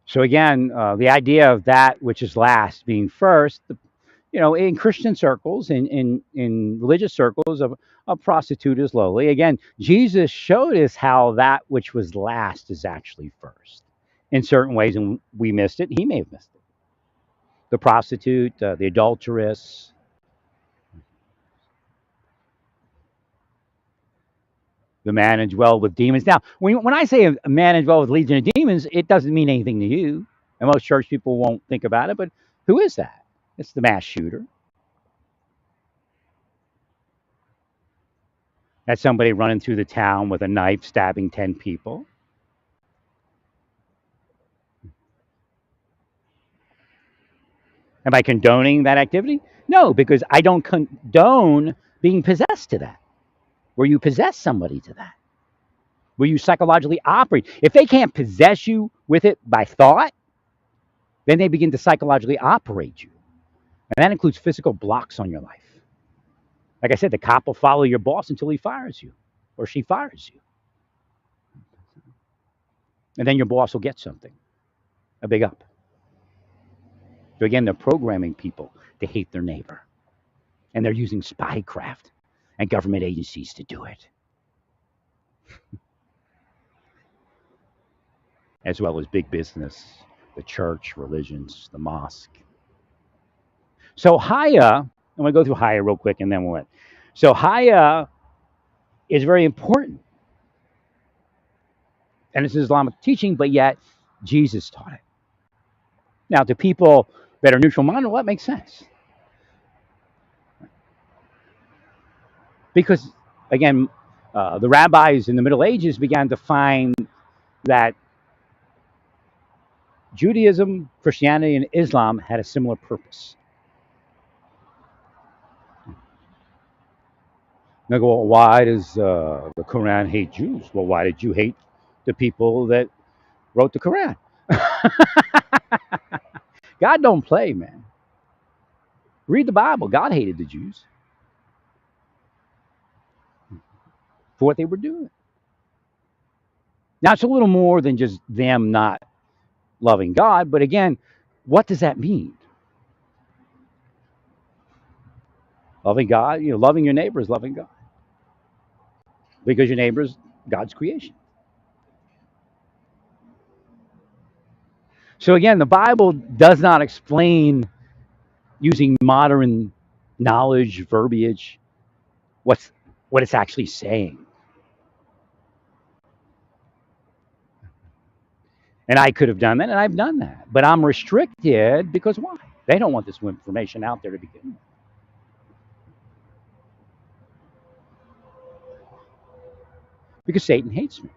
So again, the idea of that which is last being first, in Christian circles, in religious circles, a prostitute is lowly. Again, Jesus showed us how that which was last is actually first in certain ways, and we missed it. He may have missed it. The prostitute, the adulteress. The man indwelled with demons. Now, when I say a man indwelled with legion of demons, it doesn't mean anything to you. And most church people won't think about it, but who is that? It's the mass shooter. That's somebody running through the town with a knife, stabbing 10 people. Am I condoning that activity? No, because I don't condone being possessed to that. Where you possess somebody to that. Where you psychologically operate. If they can't possess you with it by thought, then they begin to psychologically operate you. And that includes physical blocks on your life. Like I said, the cop will follow your boss until he fires you or she fires you. And then your boss will get something, a big up. So again, they're programming people to hate their neighbor. And they're using spycraft and government agencies to do it. As well as big business, the church, religions, the mosque. So Haya, I'm going to go through Haya real quick and then we'll end. So Haya is very important. And it's Islamic teaching, but yet Jesus taught it. Now, to people that are neutral minded, well, that makes sense. Because, again, the rabbis in the Middle Ages began to find that Judaism, Christianity, and Islam had a similar purpose. They go, well, why does the Quran hate Jews? Well, why did you hate the people that wrote the Quran? God don't play, man. Read the Bible. God hated the Jews for what they were doing. Now, it's a little more than just them not loving God, but again, what does that mean? Loving God, loving your neighbor is loving God because your neighbor is God's creation. So again, the Bible does not explain using modern knowledge, verbiage, what's what it's actually saying. And I could have done that, and I've done that. But I'm restricted because why? They don't want this information out there to begin with. Because Satan hates me.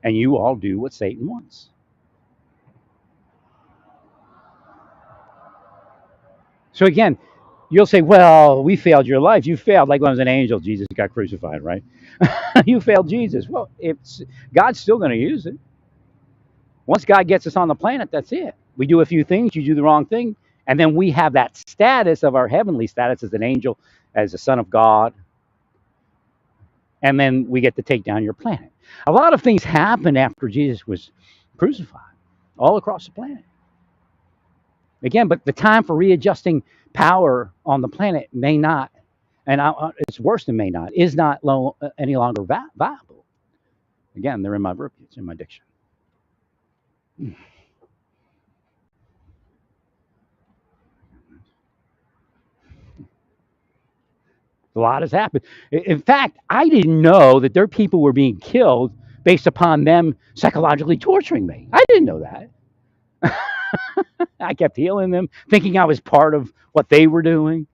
And you all do what Satan wants. So again, you'll say, well, we failed your life. You failed like when I was an angel. Jesus got crucified, right? You failed Jesus. Well, God's still going to use it. Once God gets us on the planet, that's it. We do a few things, you do the wrong thing, and then we have that status of our heavenly status as an angel, as a son of God, and then we get to take down your planet. A lot of things happened after Jesus was crucified, all across the planet. Again, but the time for readjusting power on the planet may not, and it's worse than may not, is not any longer viable. Again, they're in my verbiage, in my diction. A lot has happened. In fact, I didn't know that their people were being killed based upon them psychologically torturing me. I didn't know that. I kept healing them, thinking I was part of what they were doing.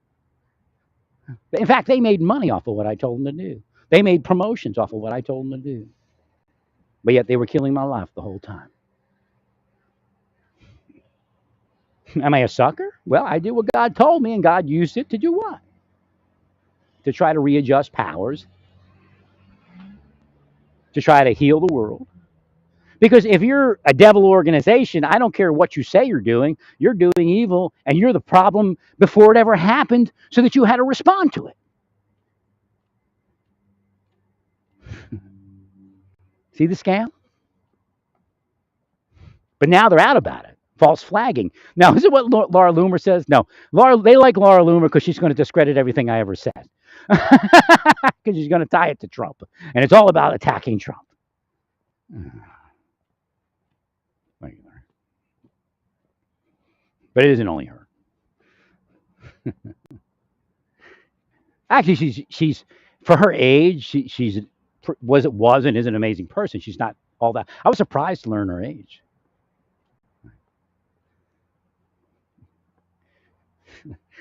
In fact, they made money off of what I told them to do. They made promotions off of what I told them to do. But yet they were killing my life the whole time. Am I a sucker? Well, I did what God told me, and God used it to do what? To try to readjust powers, to try to heal the world. Because if you're a devil organization, I don't care what you say you're doing evil, and you're the problem before it ever happened so that you had to respond to it. See the scam? But now they're out about it. False flagging. Now, is it what Laura Loomer says? No. They like Laura Loomer because she's going to discredit everything I ever said. Because she's going to tie it to Trump. And it's all about attacking Trump. But it isn't only her. Actually, she's for her age, she's was and is an amazing person. She's not all that. I was surprised to learn her age.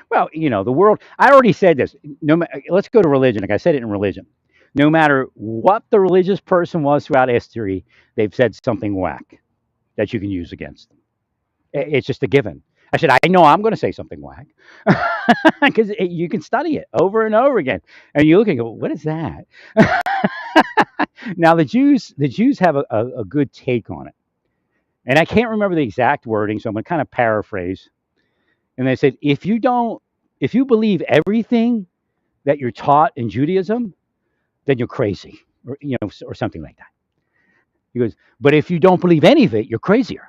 Well, the world. I already said this. Let's go to religion. Like I said it in religion. No matter what the religious person was throughout history, they've said something whack that you can use against them. It's just a given. I said, I know I'm going to say something whack because you can study it over and over again, and you look and go, "What is that?" Now the Jews have a good take on it, and I can't remember the exact wording, so I'm going to kind of paraphrase. And they said, if you believe everything that you're taught in Judaism, then you're crazy, or something like that. He goes, but if you don't believe any of it, you're crazier.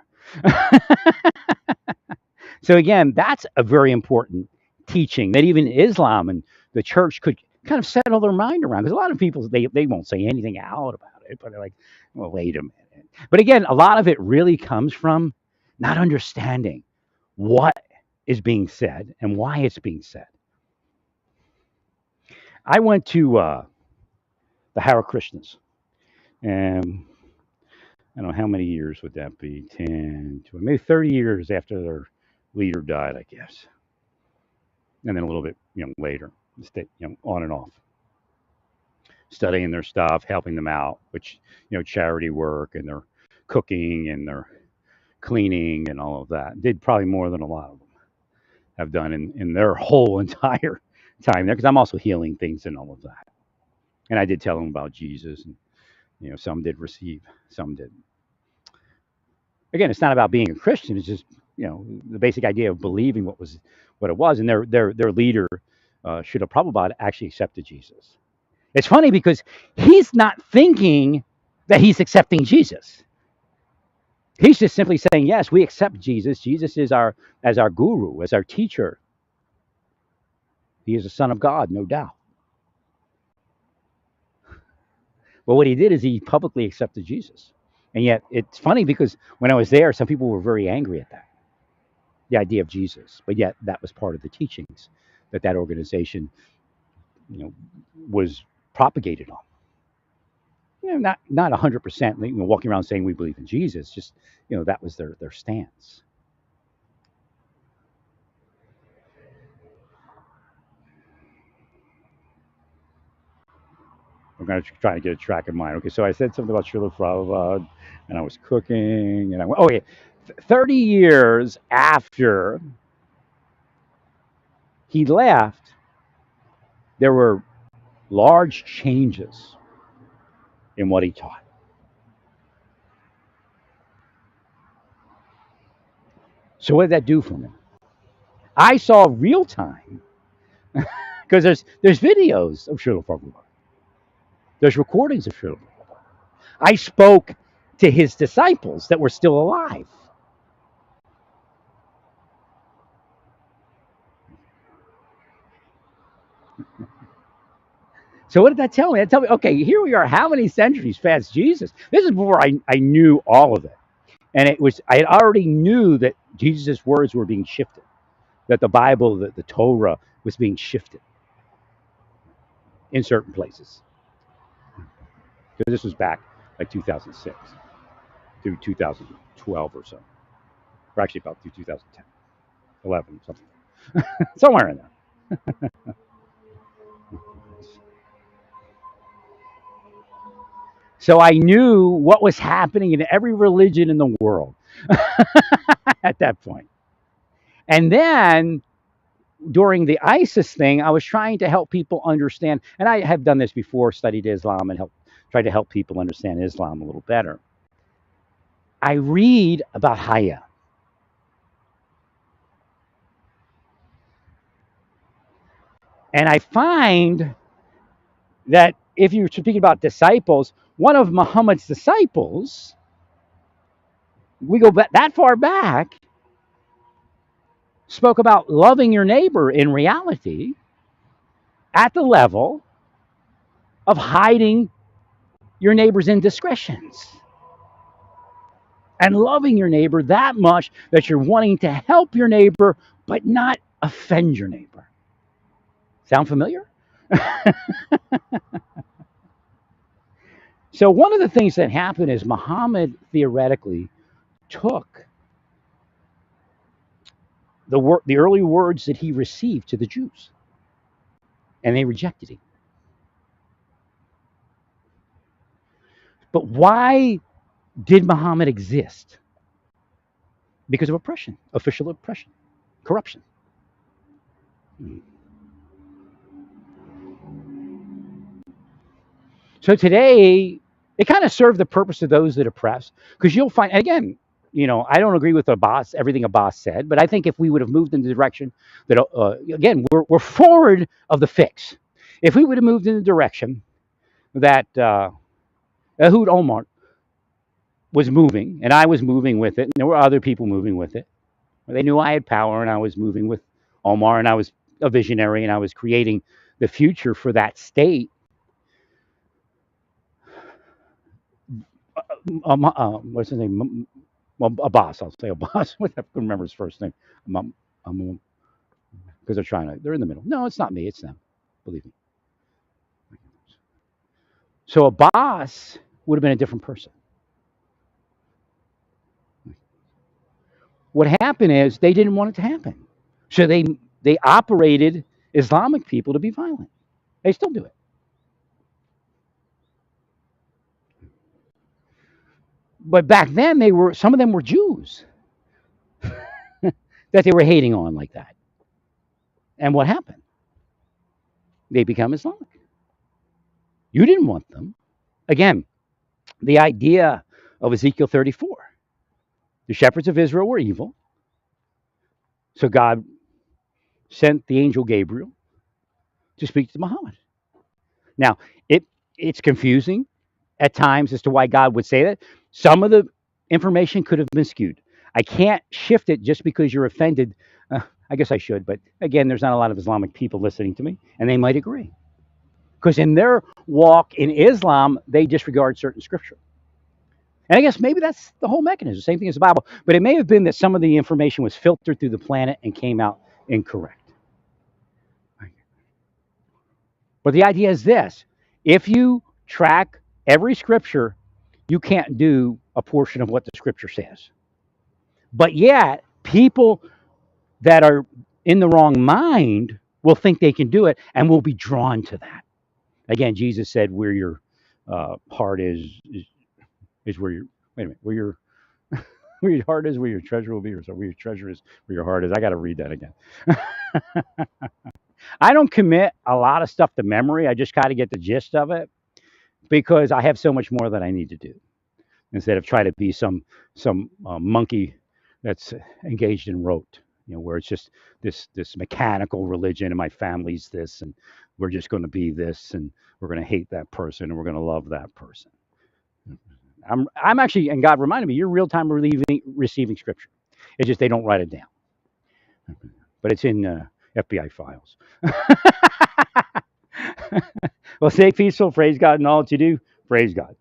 So again, that's a very important teaching that even Islam and the church could kind of settle their mind around. Because a lot of people, they won't say anything out about it, but they're like, well, wait a minute. But again, a lot of it really comes from not understanding what is being said and why it's being said. I went to the Hare Krishnas, and I don't know how many years would that be, 10, 20, maybe 30 years after their leader died, I guess. And then a little bit, later, on and off. Studying their stuff, helping them out, which, charity work, and their cooking and their cleaning and all of that. Did probably more than a lot of them have done in their whole entire time there, because I'm also healing things and all of that. And I did tell them about Jesus, and some did receive, some didn't. Again, it's not about being a Christian. It's just the basic idea of believing what it was, and their leader, Srila Prabhupada, actually accepted Jesus. It's funny because he's not thinking that he's accepting Jesus. He's just simply saying, yes, we accept Jesus. Jesus is our guru, as our teacher. He is the Son of God, no doubt. But what he did is he publicly accepted Jesus. And yet it's funny because when I was there, some people were very angry at that, the idea of Jesus. But yet that was part of the teachings that organization, was propagated on. Not 100%, walking around saying we believe in Jesus. Just, that was their stance. I'm going to try to get a track of mine. Okay, so I said something about Srila Prabhupada, and I was cooking, and I went, oh yeah, 30 years after he left, there were large changes in what he taught. So what did that do for me? I saw real time, because there's videos of Srila Prabhupada. There's recordings of Srila Prabhupada. I spoke to his disciples that were still alive. So what did that tell me? That told me, okay, here we are, how many centuries past Jesus? This is before I knew all of it. And I had already knew that Jesus' words were being shifted, that the Bible, that the Torah was being shifted in certain places. Because this was back like 2006 through 2012 or so. Or actually about through 2010, 11, something. Somewhere in there. So I knew what was happening in every religion in the world at that point. And then during the ISIS thing, I was trying to help people understand, and I have done this before, studied Islam and tried to help people understand Islam a little better. I read about Haya. And I find that if you're speaking about disciples, one of Muhammad's disciples, we go that far back, spoke about loving your neighbor in reality at the level of hiding your neighbor's indiscretions and loving your neighbor that much that you're wanting to help your neighbor but not offend your neighbor. Sound familiar? So one of the things that happened is Muhammad theoretically took the early words that he received to the Jews, and they rejected him. But why did Muhammad exist? Because of oppression, official oppression, corruption. So today, it kind of served the purpose of those that oppress, because you'll find, again, I don't agree with everything Abbas said, but I think if we would have moved in the direction that, again, we're forward of the fix. If we would have moved in the direction that Ehud Olmert was moving, and I was moving with it, and there were other people moving with it. They knew I had power, and I was moving with Omar, and I was a visionary, and I was creating the future for that state. What's his name? Abbas. I'll say Abbas. I couldn't remember his first name. Because they're in the middle. No, it's not me. It's them. Believe me. So Abbas would have been a different person. What happened is they didn't want it to happen. So they operated Islamic people to be violent. They still do it. But back then some of them were Jews. that they were hating on like that. And what happened? They become Islamic. You didn't want them. Again, the idea of Ezekiel 34. The shepherds of Israel were evil. So God sent the angel Gabriel to speak to Muhammad. Now, it's confusing at times as to why God would say that. Some of the information could have been skewed. I can't shift it just because you're offended. I guess I should, but again, there's not a lot of Islamic people listening to me, and they might agree. Because in their walk in Islam, they disregard certain scripture. And I guess maybe that's the whole mechanism, same thing as the Bible. But it may have been that some of the information was filtered through the planet and came out incorrect. But the idea is this: if you track every scripture, you can't do a portion of what the scripture says. But yet, people that are in the wrong mind will think they can do it and will be drawn to that. Again, Jesus said, "Where your heart is where your wait a minute, where your where your heart is, where your treasure will be, or so where your treasure is, where your heart is." I got to read that again. I don't commit a lot of stuff to memory. I just kind of get the gist of it because I have so much more that I need to do instead of try to be some monkey that's engaged in rote. Where it's just this mechanical religion, and my family's this, and we're just going to be this, and we're going to hate that person, and we're going to love that person. I'm actually, and God reminded me, you're real time receiving scripture. It's just they don't write it down, but it's in FBI files. Well, stay peaceful. Praise God in all that you do. Praise God.